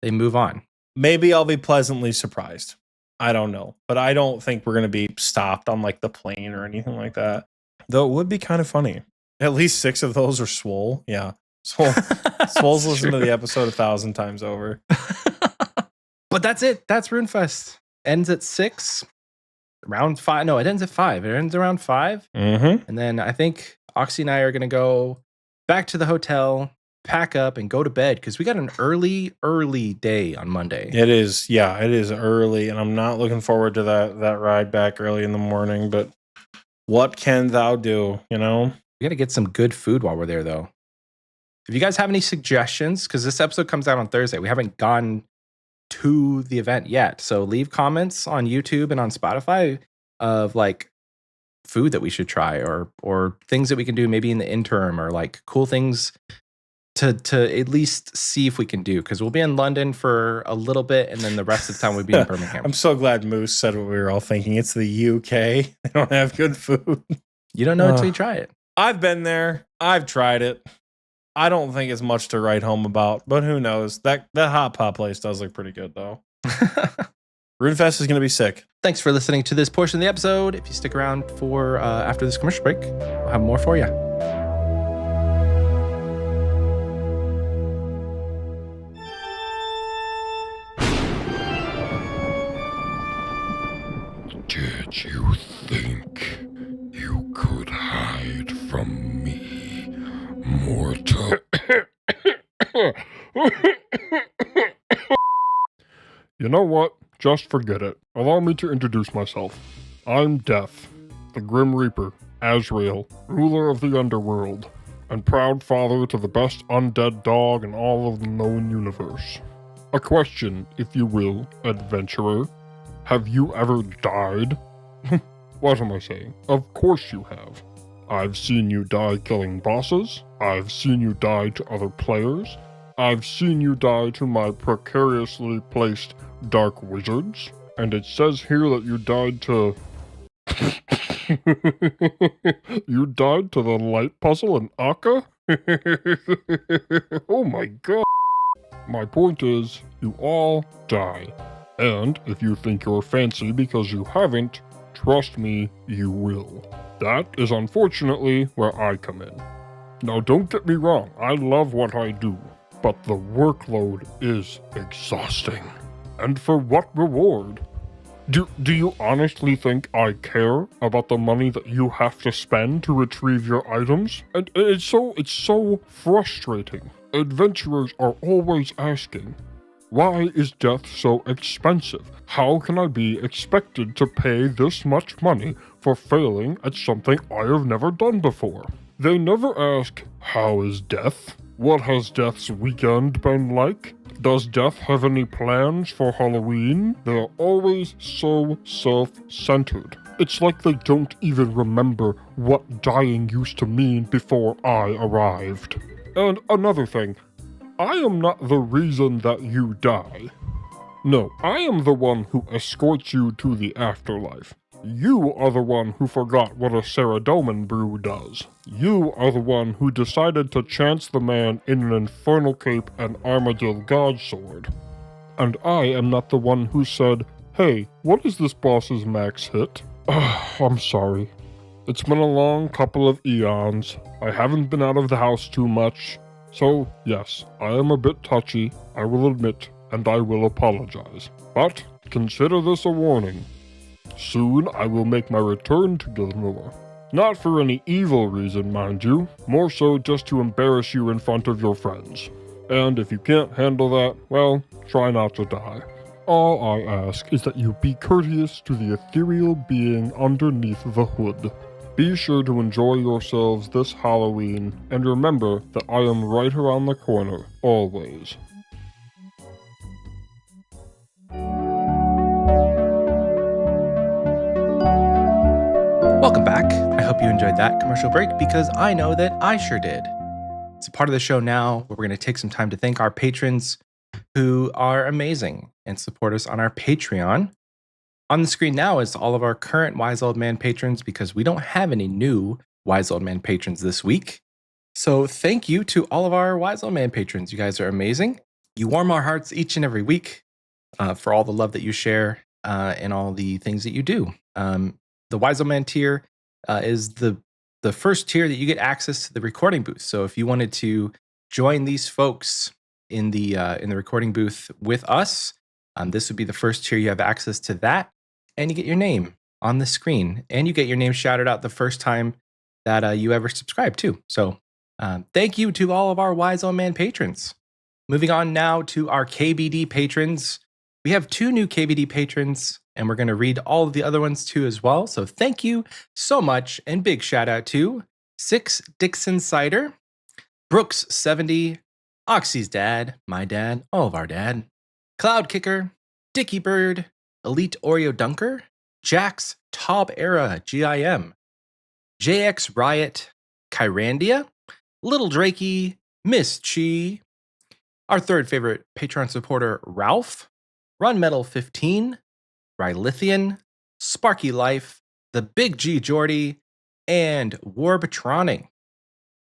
they move on. Maybe I'll be pleasantly surprised. I don't know, but I don't think we're gonna be stopped on like the plane or anything like that. Though it would be kind of funny. At least 6 of those are Swole. Yeah. Swole's listened to the episode 1,000 times over. But that's it. That's Runefest. Ends at 6. Round 5. No, it ends at 5. It ends around 5. Mm-hmm. And then I think Oxie and I are going to go back to the hotel, pack up, and go to bed because we got an early day on Monday. It is. Yeah, it is early. And I'm not looking forward to that ride back early in the morning. But what can thou do, you know? We got to get some good food while we're there, though. If you guys have any suggestions, because this episode comes out on Thursday, we haven't gone to the event yet. So leave comments on YouTube and on Spotify of like food that we should try or things that we can do maybe in the interim or like cool things to at least see if we can do. Because we'll be in London for a little bit and then the rest of the time we'll be in Birmingham. I'm so glad Moose said what we were all thinking. It's the UK. They don't have good food. You don't know until you try it. I've been there. I've tried it. I don't think it's much to write home about, but who knows? That hot pot place does look pretty good, though. Runefest is going to be sick. Thanks for listening to this portion of the episode. If you stick around for after this commercial break, we'll have more for you. Did you think you could hide from me, mortal? You know what? Just forget it. Allow me to introduce myself. I'm Death, the Grim Reaper, Azrael, ruler of the underworld, and proud father to the best undead dog in all of the known universe. A question, if you will, adventurer. Have you ever died? What am I saying? Of course you have. I've seen you die killing bosses. I've seen you die to other players. I've seen you die to my precariously placed dark wizards. And it says here that you died to... You died to the light puzzle in Akka? Oh my god. My point is, you all die. And if you think you're fancy because you haven't, trust me, you will. That is unfortunately where I come in. Now don't get me wrong, I love what I do, but the workload is exhausting. And for what reward? Do you honestly think I care about the money that you have to spend to retrieve your items? And it's so frustrating. Adventurers are always asking, why is death so expensive? How can I be expected to pay this much money for failing at something I have never done before? They never ask, how is death? What has death's weekend been like? Does death have any plans for Halloween? They're always so self-centered. It's like they don't even remember what dying used to mean before I arrived. And another thing, I am not the reason that you die. No, I am the one who escorts you to the afterlife. You are the one who forgot what a Saradomin brew does. You are the one who decided to chance the man in an infernal cape and Armadil Godsword. And I am not the one who said, hey, what is this boss's max hit? I'm sorry. It's been a long couple of eons. I haven't been out of the house too much. So, yes, I am a bit touchy, I will admit, and I will apologize. But consider this a warning. Soon I will make my return to Gilmore. Not for any evil reason, mind you, more so just to embarrass you in front of your friends. And if you can't handle that, well, try not to die. All I ask is that you be courteous to the ethereal being underneath the hood. Be sure to enjoy yourselves this Halloween, and remember that I am right around the corner, always. Welcome back. I hope you enjoyed that commercial break because I know that I sure did. It's a part of the show now where we're going to take some time to thank our patrons who are amazing and support us on our Patreon. On the screen now is all of our current Wise Old Man patrons because we don't have any new Wise Old Man patrons this week. So thank you to all of our Wise Old Man patrons. You guys are amazing. You warm our hearts each and every week for all the love that you share and all the things that you do. The Wise Old Man tier is the first tier that you get access to the recording booth. So if you wanted to join these folks in the recording booth with us, this would be the first tier. You have access to that, and you get your name on the screen, and you get your name shouted out the first time that you ever subscribe too. So thank you to all of our Wise Old Man patrons. Moving on now to our KBD patrons. We have 2 new KBD patrons, and we're going to read all of the other ones too as well. So thank you so much, and big shout out to 6 Dixon Cider, Brooks 70, Oxie's dad, my dad, all of our dad, Cloud Kicker, Dicky Bird, Elite Oreo Dunker, Jax Tob Era GIM, JX Riot, Kyrandia, Little Drakey, Miss Chi, our third favorite Patreon supporter, Ralph, Run Metal 15, Rylithian, Sparky Life, the Big G Jordy, and Warbatroning.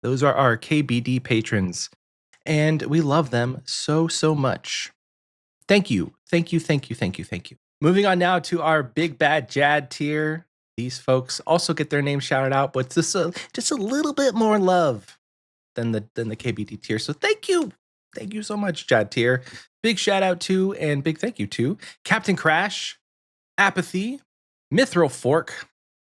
Those are our KBD patrons, and we love them so, so much. Thank you. Thank you, thank you, thank you, thank you. Moving on now to our Big Bad Jad tier. These folks also get their name shouted out, but just a little bit more love than the KBD tier. So thank you. Thank you so much, Jad tier. Big shout out to and big thank you to Captain Crash, Apathy, Mithril Fork,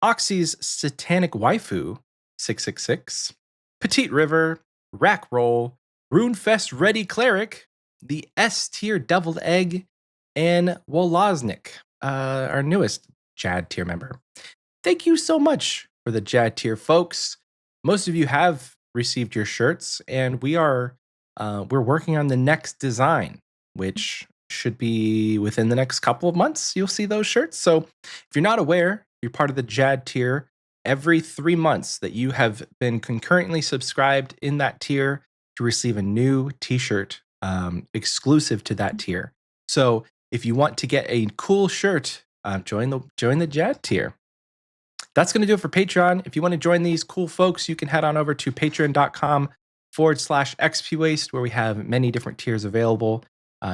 Oxy's Satanic Waifu, 666, Petite River, Rack Roll, Runefest Ready Cleric, the S tier Deviled Egg, and Woloznik, our newest Jad tier member. Thank you so much for the Jad tier, folks. Most of you have received your shirts, and we're working on the next design, which should be within the next couple of months. You'll see those shirts. So if you're not aware, you're part of the Jad tier. Every 3 months that you have been concurrently subscribed in that tier to receive a new t-shirt exclusive to that tier. So if you want to get a cool shirt, join the Jad tier. That's going to do it for Patreon. If you want to join these cool folks, you can head on over to patreon.com/Xpwaste, where we have many different tiers available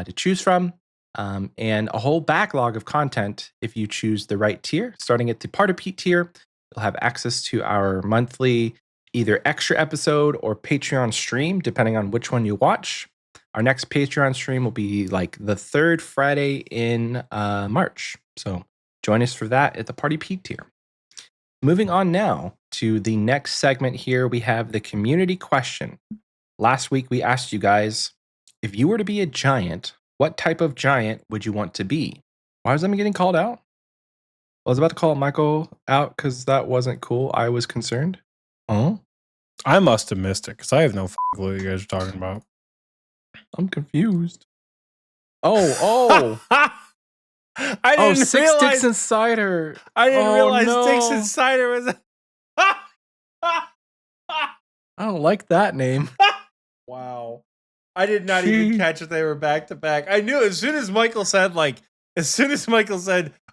to choose from, and a whole backlog of content if you choose the right tier. Starting at the Part of Pete tier, you'll have access to our monthly either extra episode or Patreon stream, depending on which one you watch. Our next Patreon stream will be like the 3rd Friday in March. So join us for that at the Party Pete tier. Moving on now to the next segment here, we have the community question. Last week, we asked you guys, if you were to be a giant, what type of giant would you want to be? Why was I getting called out? I was about to call Michael out because that wasn't cool. I was concerned. Oh, I must have missed it because I have no clue what you guys are talking about. I'm confused. Oh. I didn't Six realize Dixon Cider. I didn't realize no. Dixon Cider was. I don't like that name. Wow. I did not even catch that they were back to back. I knew as soon as Michael said,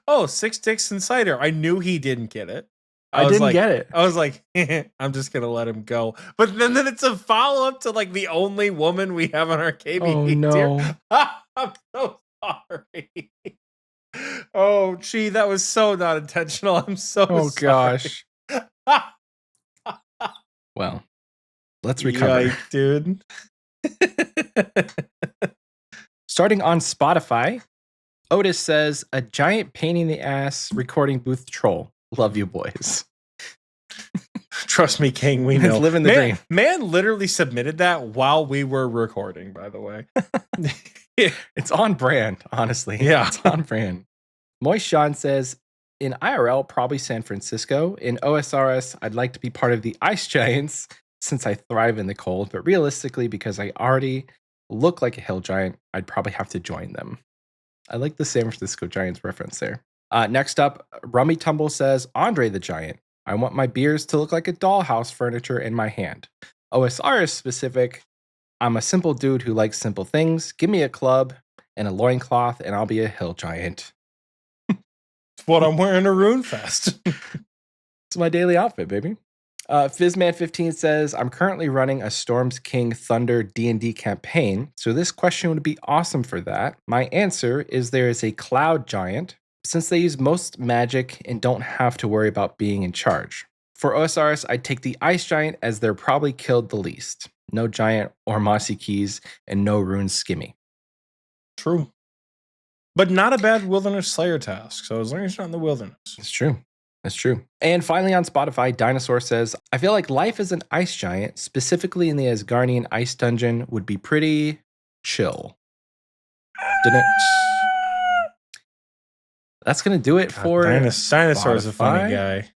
oh, 6 Dixon Cider, I knew he didn't get it. I didn't get it. I was like, I'm just going to let him go. But then it's a follow-up to like the only woman we have on our KBD tier. I'm so sorry. Oh, gee, that was so not intentional. I'm so sorry. Gosh. Well, let's recover. Yike, dude. Starting on Spotify, Otis says, a giant pain in the ass recording booth troll. Love you, boys. Trust me, King, we It's know. living the dream. Man literally submitted that while we were recording, by the way. It's on brand, honestly. Yeah. It's on brand. Moist Sean says, in IRL, probably San Francisco. In OSRS, I'd like to be part of the Ice Giants since I thrive in the cold, but realistically, because I already look like a hill giant, I'd probably have to join them. I like the San Francisco Giants reference there. Next up, Rummy Tumble says, Andre the Giant. I want my beers to look like a dollhouse furniture in my hand. OSRS specific, I'm a simple dude who likes simple things. Give me a club and a loincloth, and I'll be a hill giant. It's what I'm wearing to Runefest. It's my daily outfit, baby. Fizzman15 says, I'm currently running a Storms King Thunder D&D campaign, so this question would be awesome for that. My answer is there is a cloud giant, since they use most magic and don't have to worry about being in charge. For OSRS, I'd take the ice giant as they're probably killed the least. No giant or mossy keys, and no rune skimmy. True. But not a bad wilderness slayer task, so as long as you're not in the wilderness. It's true. That's true. And finally on Spotify, Dinosaur says, I feel like life as an ice giant, specifically in the Asgardian ice dungeon, would be pretty chill. That's going to do it for Dinosaur is a funny guy.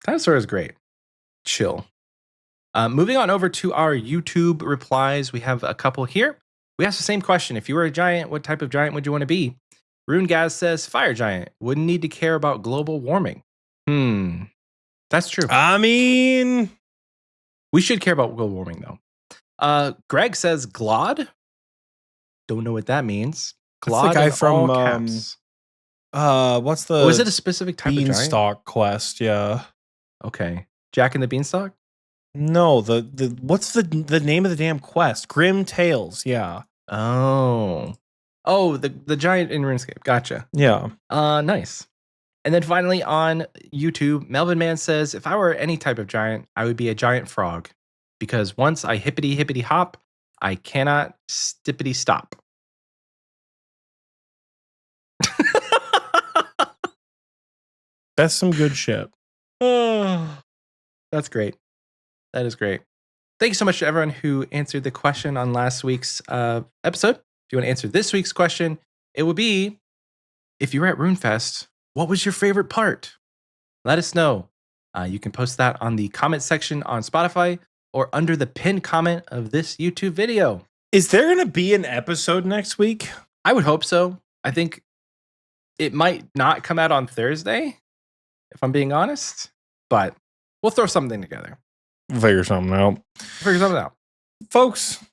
Dinosaur is great. Chill. Moving on over to our YouTube replies. We have a couple here. We asked the same question. If you were a giant, what type of giant would you want to be? RuneGaz says, fire giant. Wouldn't need to care about global warming. That's true. I mean, we should care about global warming, though. Greg says Glod. Don't know what that means. Glod, that's the guy in all from caps. What's the Was it a specific type of giant? Beanstalk quest? Yeah. Okay. Jack and the Beanstalk? No, the what's the name of the damn quest? Grim Tales. Yeah. Oh, the giant in RuneScape. Gotcha. Yeah. Nice. And then finally on YouTube, Melvin Man says, if I were any type of giant, I would be a giant frog. Because once I hippity hop, I cannot stippity stop. That's some good shit. That's great. That is great. Thank you so much to everyone who answered the question on last week's episode. If you want to answer this week's question, it would be, if you were at Runefest, what was your favorite part? Let us know. You can post that on the comment section on Spotify or under the pinned comment of this YouTube video. Is there going to be an episode next week? I would hope so. I think it might not come out on Thursday, if I'm being honest, but we'll throw something together. Figure something out. Folks,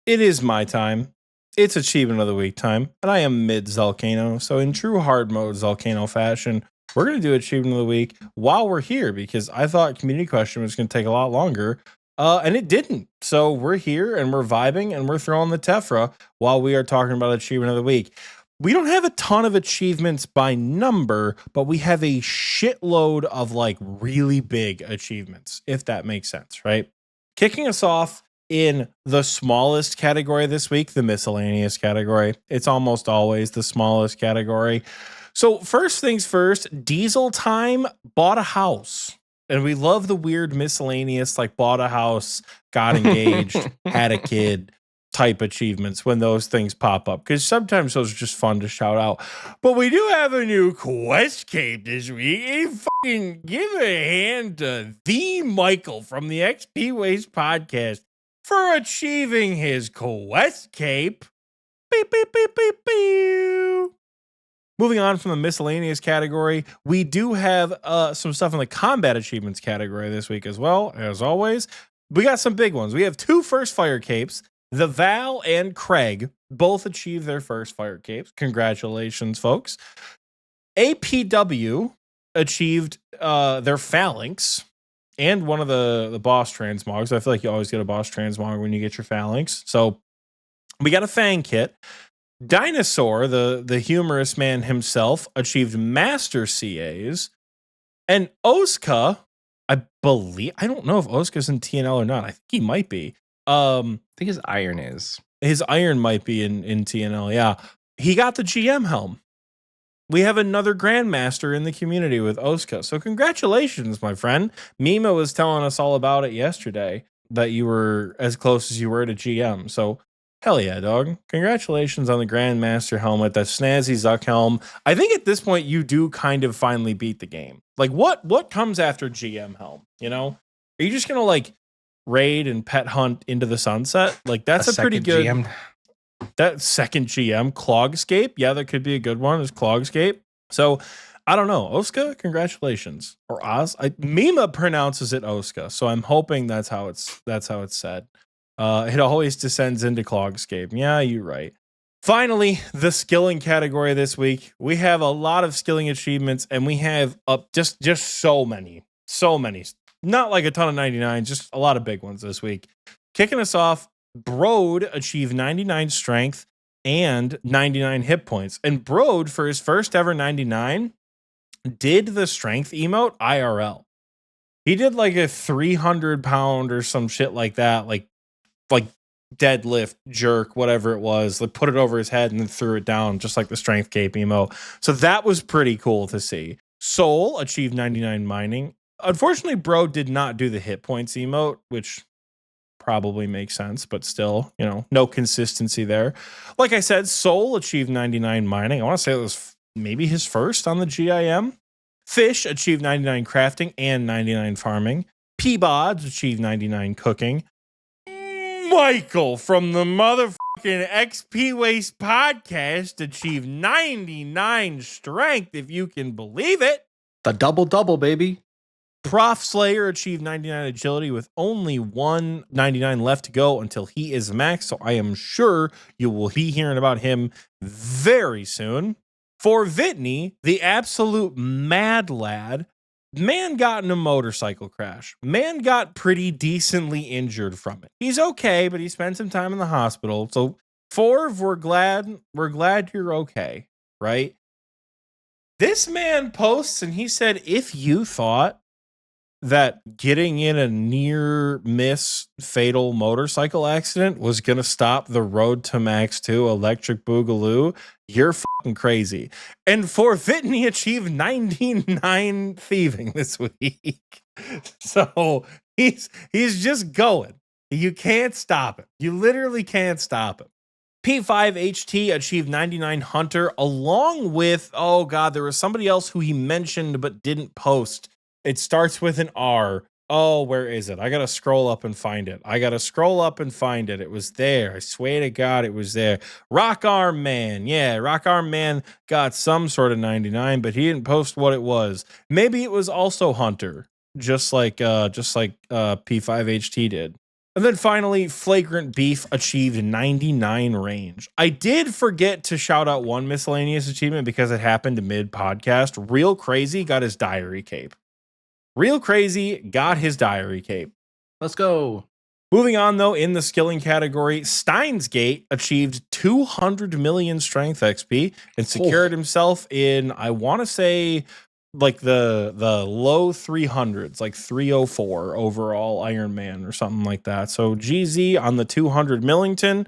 it is my time. It's Achievement of the Week time, and I am mid-Zelcano. So in true hard mode Zelcano fashion, we're going to do Achievement of the Week while we're here, because I thought Community Question was going to take a lot longer, and it didn't. So we're here, and we're vibing, and we're throwing the Tefra while we are talking about Achievement of the Week. We don't have a ton of achievements by number, but we have a shitload of like really big achievements, if that makes sense, right? Kicking us off in the smallest category this week, the miscellaneous category. It's almost always the smallest category. So first things first, Diesel Time bought a house. And we love the weird miscellaneous, like bought a house, got engaged, had a kid type achievements when those things pop up, because sometimes those are just fun to shout out. But we do have a new quest cape this week. And fucking give a hand to the Michael from the Xpwaste podcast for achieving his quest cape. Beep, beep, beep, beep, beep. Moving on from the miscellaneous category, we do have some stuff in the combat achievements category this week as well. As always, we got some big ones. We have 2 first fire capes. The Val and Craig both achieved their first fire capes. Congratulations, folks. APW achieved their phalanx and one of the boss transmogs. I feel like you always get a boss transmog when you get your phalanx. So we got a Fang kit. Dinosaur, the humorous man himself, achieved master CAs. And Oska, I don't know if Oska's in TNL or not. I think he might be. I think his iron is. His iron might be in TNL, yeah. He got the GM helm. we have another grandmaster in the community with Oska. So congratulations, my friend. Mima was telling us all about it yesterday, that you were as close as you were to GM. So hell yeah, dog. Congratulations on the grandmaster helmet, that snazzy Zuck helm. I think at this point you do kind of finally beat the game. Like what comes after GM helm? You know, are you just gonna like raid and pet hunt into the sunset? Like that's a pretty good GM. That second GM, Clogscape. Yeah, that could be a good one, is Clogscape. So I don't know. Oska, congratulations. Or Oz. Mima pronounces it Oska, so I'm hoping that's how it's said. It always descends into Clogscape. Yeah, you're right. Finally, the skilling category this week. We have a lot of skilling achievements, and we have just so many. So many. Not like a ton of 99, just a lot of big ones this week. Kicking us off, Broad achieved 99 strength and 99 hit points. And Broad, for his first ever 99, did the strength emote IRL. He did like a 300 pound or some shit like that, like deadlift, jerk, whatever it was, like put it over his head and then threw it down, just like the strength cape emote. So that was pretty cool to see. Soul achieved 99 mining. Unfortunately, Bro did not do the hit points emote, which probably makes sense, but still, you know, no consistency there. Like I said, Soul achieved 99 mining. I want to say it was maybe his first on the GIM. Fish achieved 99 crafting and 99 farming. Peabods achieved 99 cooking. Michael from the motherfucking Xpwaste podcast achieved 99 strength, if you can believe it. The double, baby. Prof Slayer achieved 99 agility with only 199 left to go until he is max, so I am sure you will be hearing about him very soon. For Vitney, the absolute mad lad, man got in a motorcycle crash. Man got pretty decently injured from it. He's okay, but he spent some time in the hospital. So Forv, we're glad you're okay, right? This man posts and he said, if you thought that getting in a near miss fatal motorcycle accident was going to stop the Road to Max 2 Electric Boogaloo, you're fucking crazy. And for Vitney achieved 99 thieving this week. So he's just going. You can't stop him. You literally can't stop him. P5HT achieved 99 Hunter along with, oh God, there was somebody else who he mentioned but didn't post. It starts with an R. Oh, where is it? I got to scroll up and find it. It was there. I swear to God, it was there. Rock Arm Man. Yeah, Rock Arm Man got some sort of 99, but he didn't post what it was. Maybe it was also Hunter, just like P5HT did. And then finally, Flagrant Beef achieved 99 range. I did forget to shout out one miscellaneous achievement because it happened mid-podcast. Real Crazy got his diary cape. Let's go. Moving on, though, in the skilling category, Steins Gate achieved 200 million strength XP and secured himself in, I want to say, like the low 300s, like 304 overall Iron Man or something like that. So GZ on the 200 Millington.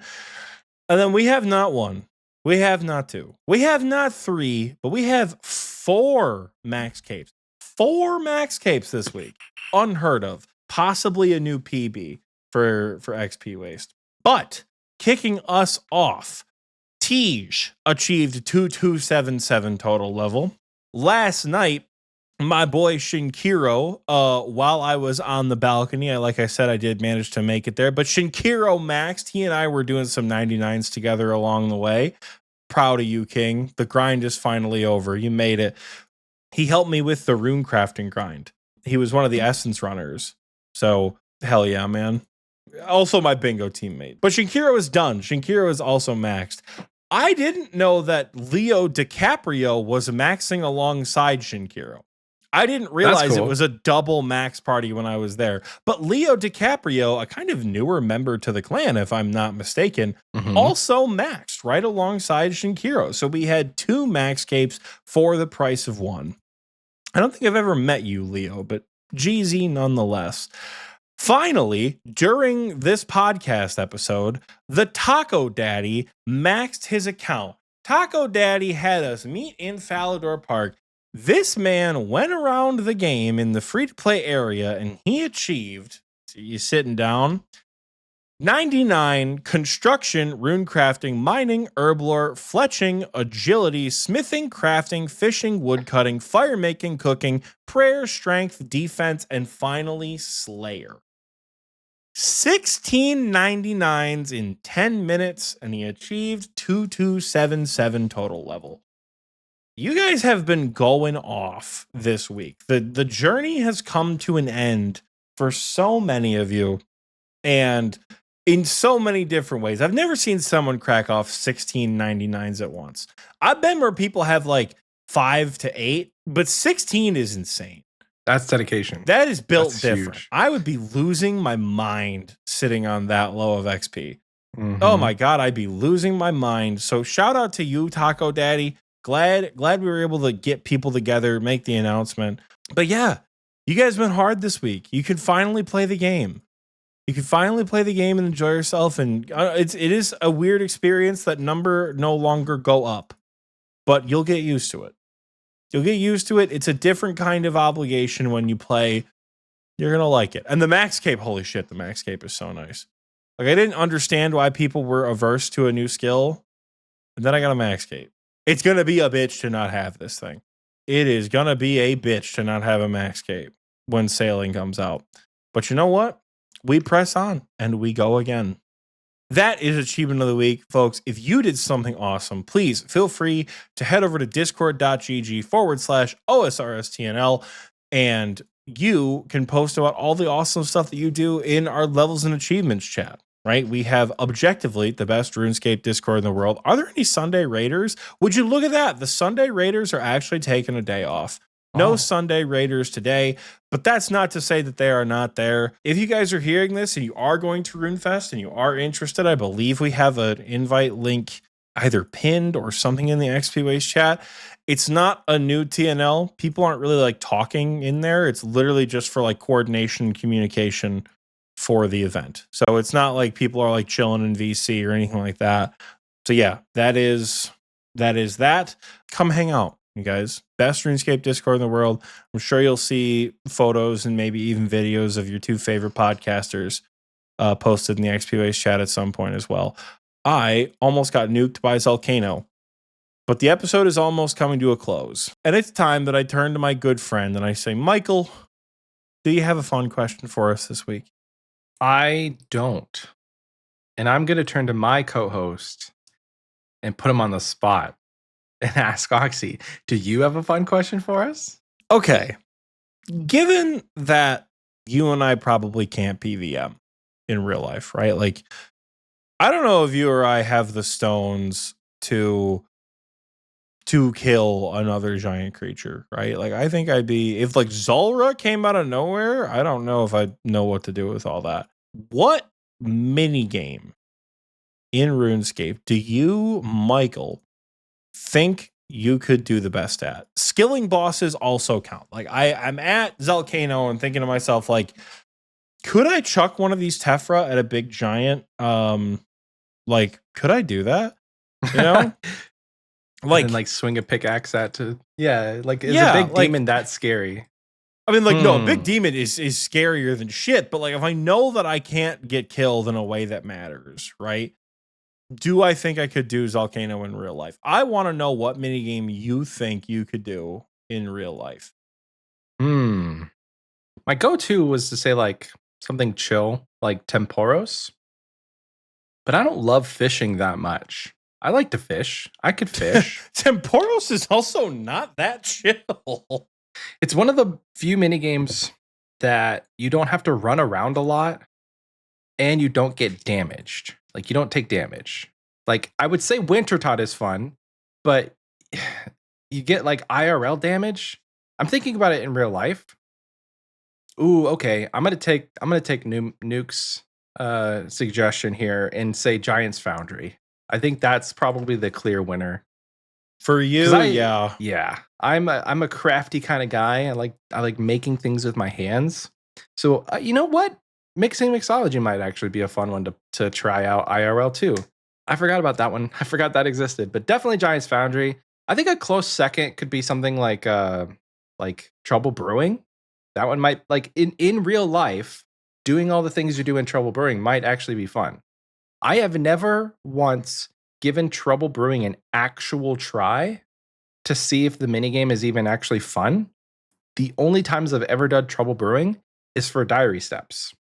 And then we have not one. We have not two. We have not three, but we have 4 max capes. 4 max capes this week. Unheard of. Possibly a new PB for Xpwaste. But kicking us off, Tej achieved 2277 total level. Last night, my boy Shinkiro, while I was on the balcony, like I said, I did manage to make it there, but Shinkiro maxed. He and I were doing some 99s together along the way. Proud of you, King. The grind is finally over. You made it. He helped me with the rune crafting grind. He was one of the essence runners. So, hell yeah, man. Also my bingo teammate. But Shinkiro is done. Shinkiro is also maxed. I didn't know that Leo DiCaprio was maxing alongside Shinkiro. I didn't realize it was a double max party when I was there. But Leo DiCaprio, a kind of newer member to the clan, if I'm not mistaken, also maxed right alongside Shinkiro. So we had 2 max capes for the price of 1. I don't think I've ever met you, Leo, but GZ nonetheless. Finally, during this podcast episode, the Taco Daddy maxed his account. Taco Daddy had us meet in Falador Park. This man went around the game in the free-to-play area, and he achieved, so you sitting down, 99 construction, rune crafting, mining, herblore, fletching, agility, smithing, crafting, fishing, woodcutting, fire making, cooking, prayer, strength, defense, and finally Slayer. 16 99s in 10 minutes, and he achieved 2277 total level. You guys have been going off this week. The journey has come to an end for so many of you, and in so many different ways. I've never seen someone crack off 16 99s at once. I've been where people have like 5 to 8, but 16 is insane. That's dedication. That is built That's different. huge. I would be losing my mind sitting on that low of XP. Mhm. Oh my God, I'd be losing my mind. So shout out to you, Taco Daddy. Glad we were able to get people together, make the announcement. But yeah, you guys have been hard this week. You can finally play the game. You can finally play the game and enjoy yourself. And it is a weird experience that number no longer go up, but you'll get used to it. You'll get used to it. It's a different kind of obligation when you play. You're going to like it. And the max cape, holy shit, the max cape is so nice. Like, I didn't understand why people were averse to a new skill. And then I got a max cape. It's going to be a bitch to not have this thing. It is going to be a bitch to not have a max cape when sailing comes out. But you know what? We press on and we go again. That is Achievement of the Week, folks. If you did something awesome, please feel free to head over to discord.gg/OSRSTNL, and you can post about all the awesome stuff that you do in our levels and achievements chat, right? We have objectively the best RuneScape Discord in the world. Are there any Sunday Raiders? Would you look at that? The Sunday Raiders are actually taking a day off. No Sunday Raiders today, but that's not to say that they are not there. If you guys are hearing this and you are going to Runefest and you are interested, I believe we have an invite link either pinned or something in the Xpwaste chat. It's not a new TNL. People aren't really like talking in there. It's literally just for like coordination and communication for the event. So it's not like people are like chilling in VC or anything like that. So yeah, that is that. Come hang out, you guys. Best RuneScape Discord in the world. I'm sure you'll see photos and maybe even videos of your two favorite podcasters posted in the Xpwaste chat at some point as well. I almost got nuked by Zalcano, but the episode is almost coming to a close. And it's time that I turn to my good friend and I say, Michael, do you have a fun question for us this week? I don't. And I'm going to turn to my co-host and put him on the spot and ask Oxie, do you have a fun question for us? Okay. Given that you and I probably can't PVM in real life, right? Like, I don't know if you or I have the stones to kill another giant creature, right? Like, I think I'd be, if like Zulrah came out of nowhere, I don't know if I'd know what to do with all that. What mini game in RuneScape do you, Michael, think you could do the best at? Skilling bosses also count. Like, I'm at Zalcano and thinking to myself, like, could I chuck one of these Tephra at a big giant? Like, could I do that? You know? Like swing a pickaxe at to a big demon that scary? I mean, like, no, a big demon is scarier than shit, but like, if I know that I can't get killed in a way that matters, right? Do I think I could do Zalcano in real life? I want to know what minigame you think you could do in real life. My go-to was to say like something chill, like Temporos. But I don't love fishing that much. I like to fish. I could fish. Temporos is also not that chill. It's one of the few minigames that you don't have to run around a lot and you don't get damaged. Like, you don't take damage. Like, I would say Wintertot is fun, but you get like IRL damage. I'm thinking about it in real life. Ooh, okay. I'm gonna take Nuke's suggestion here and say Giant's Foundry. I think that's probably the clear winner for you. Yeah. I'm a crafty kind of guy. I like making things with my hands. So you know what? Mixing mixology might actually be a fun one to try out IRL too. I forgot about that one. I forgot that existed, but definitely Giant's Foundry. I think a close second could be something like Trouble Brewing. That one might like in real life, doing all the things you do in Trouble Brewing might actually be fun. I have never once given Trouble Brewing an actual try to see if the minigame is even actually fun. The only times I've ever done Trouble Brewing is for diary steps.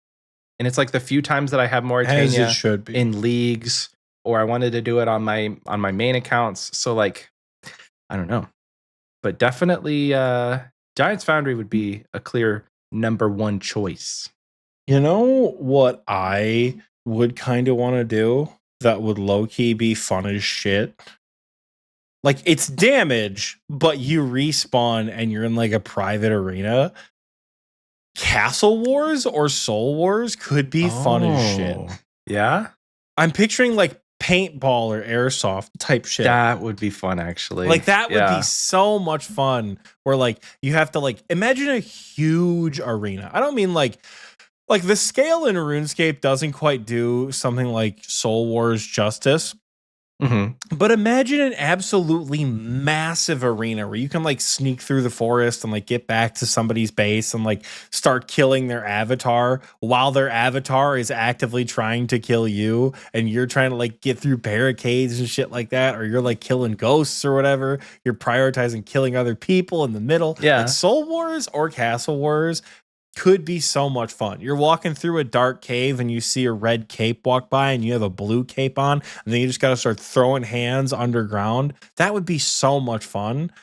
And it's like the few times that I have As it Mauritania should be. in leagues, or I wanted to do it on my main accounts. So like, I don't know. But definitely Giant's Foundry would be a clear number one choice. You know what I would kind of want to do that would low-key be fun as shit? Like, it's damage, but you respawn and you're in like a private arena. Castle Wars or Soul Wars could be fun as shit. Yeah? I'm picturing like paintball or airsoft type shit. That would be fun, actually. Like that would Yeah. be so much fun. Where like you have to like imagine a huge arena. I don't mean like the scale in RuneScape doesn't quite do something like Soul Wars justice. Mm-hmm. But imagine an absolutely massive arena where you can like sneak through the forest and like get back to somebody's base and like start killing their avatar while their avatar is actively trying to kill you, and you're trying to like get through barricades and shit like that, or you're like killing ghosts or whatever. You're prioritizing killing other people in the middle. Yeah. Like Soul Wars or Castle Wars could be so much fun. You're walking through a dark cave and you see a red cape walk by and you have a blue cape on, and then you just got to start throwing hands underground. That would be so much fun,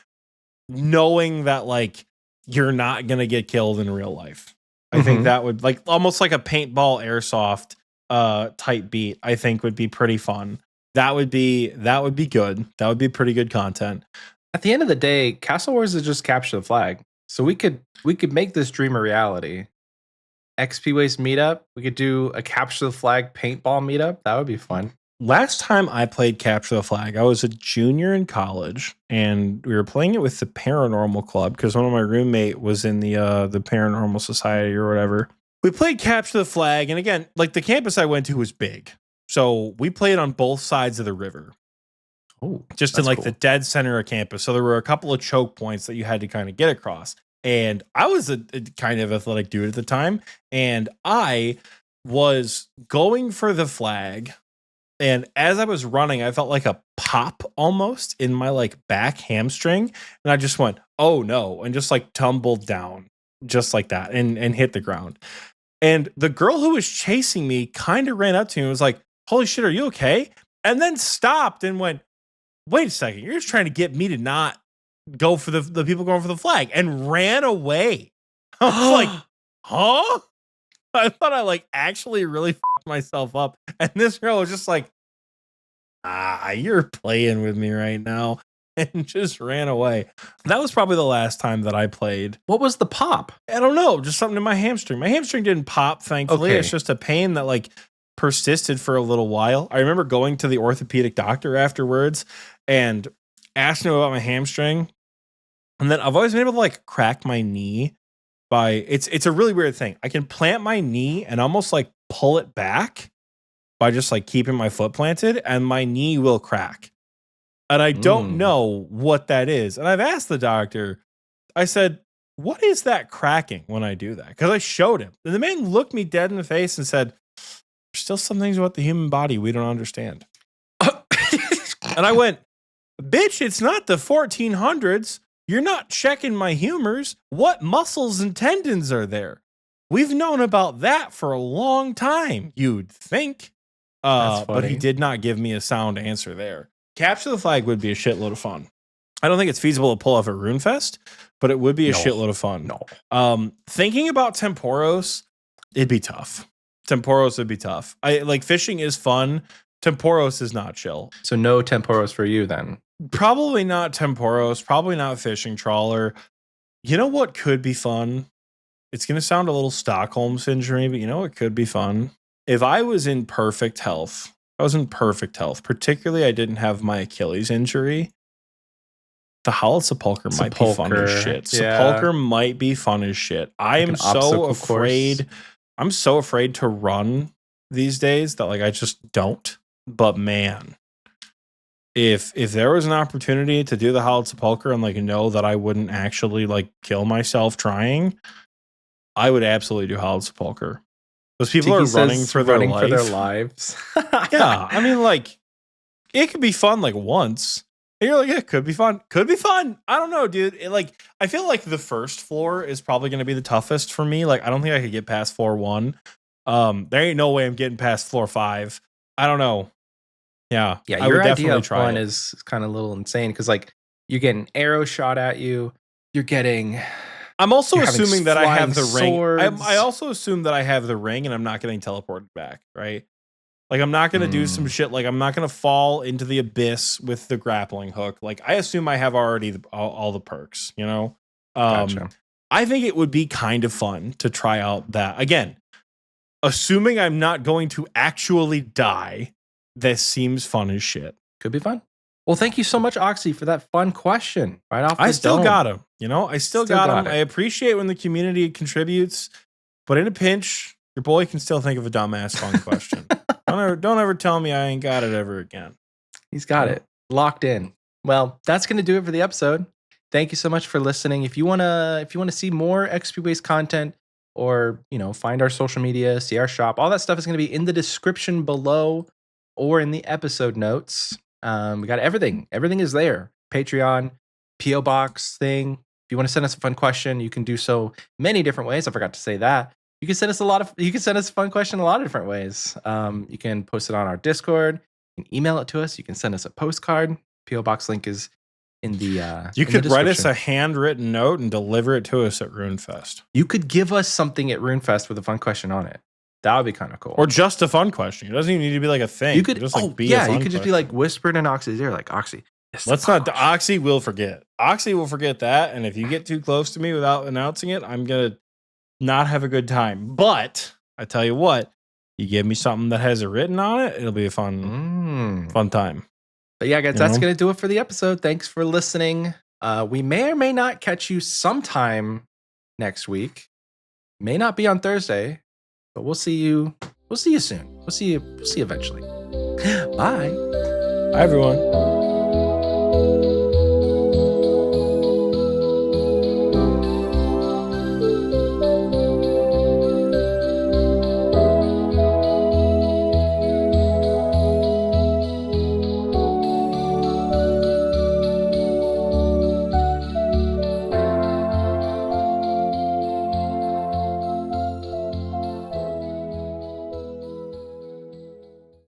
knowing that like you're not going to get killed in real life. I think that would like almost like a paintball airsoft type beat, I think would be pretty fun. That would be good. That would be pretty good content. At the end of the day, Castle Wars is just capture the flag. So we could make this dream a reality. Xpwaste meetup. We could do a capture the flag paintball meetup. That would be fun. Last time I played Capture the Flag, I was a junior in college, and we were playing it with the Paranormal Club because one of my roommate was in the Paranormal Society or whatever. We played Capture the Flag, and again, like the campus I went to was big, so we played on both sides of the river. Oh, Just in like the dead center of campus. So there were a couple of choke points that you had to kind of get across. And I was a kind of athletic dude at the time, and I was going for the flag. And as I was running, I felt like a pop almost in my like back hamstring. And I just went, oh no, and just like tumbled down just like that and hit the ground. And the girl who was chasing me kind of ran up to me and was like, holy shit, are you okay? And then stopped and went, wait a second, you're just trying to get me to not go for the people going for the flag, and ran away. I was like, huh? I thought I like actually really fucked myself up. And this girl was just like, you're playing with me right now. And just ran away. That was probably the last time that I played. What was the pop? I don't know, just something in my hamstring. My hamstring didn't pop, thankfully. Okay. It's just a pain that like persisted for a little while. I remember going to the orthopedic doctor afterwards and asking him about my hamstring. And then I've always been able to like crack my knee by it's a really weird thing. I can plant my knee and almost like pull it back by just like keeping my foot planted, and my knee will crack. And I don't know what that is. And I've asked the doctor, I said, what is that cracking when I do that? Because I showed him. And the man looked me dead in the face and said, there's still some things about the human body we don't understand. And I went, bitch, it's not the 1400s. You're not checking my humors. What muscles and tendons are there? We've known about that for a long time, you'd think. But he did not give me a sound answer there. Capture the Flag would be a shitload of fun. I don't think it's feasible to pull off at Runefest, but it would be a shitload of fun. No. Thinking about Temporos, it'd be tough. Temporos would be tough. I like fishing is fun. Temporos is not chill. So no Temporos for you then. Probably not Temporos, probably not fishing trawler. You know what could be fun? It's going to sound a little Stockholm syndrome, but you know what could be fun? If I was in perfect health, particularly I didn't have my Achilles injury, the Howl Sepulcher might be fun as shit. Yeah. Sepulcher might be fun as shit. I am so afraid. I'm so afraid to run these days that like I just don't. But man, if there was an opportunity to do the Hollow Sepulchre and like know that I wouldn't actually like kill myself trying, I would absolutely do Hollow Sepulchre. Those people Tiki are running says for their running life. for their lives. Yeah, I mean, like, it could be fun like once. And you're like, it could be fun. Could be fun. I don't know, dude. I feel like the first floor is probably going to be the toughest for me. Like, I don't think I could get past floor 1. There ain't no way I'm getting past floor 5. I don't know. Yeah, Yeah, I your would idea definitely of try fun it. is kind of a little insane because like you're getting arrows shot at you. You're getting. I'm also You're having assuming that I have the flying ring. I swords. also assume that I have the ring and I'm not getting teleported back, right? Like, I'm not going to do some shit. Like, I'm not going to fall into the abyss with the grappling hook. Like, I assume I have already all the perks, you know? Gotcha. I think it would be kind of fun to try out that. Again, assuming I'm not going to actually die, this seems fun as shit. Could be fun. Well, thank you so much, Oxy, for that fun question. Right off the I still dome. got him. You know, I still got him. it. I appreciate when the community contributes, but in a pinch, your boy can still think of a dumbass fun question. Don't ever tell me I ain't got it ever again. He's got it locked in. Well, that's going to do it for the episode. Thank you so much for listening. If you wanna see more Xpwaste content, or find our social media, see our shop, all that stuff is going to be in the description below or in the episode notes. We got everything. Everything is there. Patreon, PO box thing. If you want to send us a fun question, you can do so many different ways. I forgot to say that. You can send us a fun question a lot of different ways. You can post it on our Discord. You can email it to us. You can send us a postcard. PO box link is in the. You could write us description. a handwritten note and deliver it to us at Runefest, You could give us something at Runefest with a fun question on it. That would be kind of cool. or just a fun question. It doesn't even need to be like a thing. you could just like be a yeah, fun you could just be question. like whispered in Oxy's ear, like Oxy. Let's not. Oxy will forget. Oxy will forget that. And if you get too close to me without announcing it, I'm gonna not have a good time. But I tell you what, you give me something that has it written on it, it'll be a fun time. But yeah, guys, that's gonna do it for the episode. Thanks for listening. We may or may not catch you sometime next week. May not be on Thursday, but we'll see you. We'll see you soon. We'll see you eventually. Bye. Hi, everyone.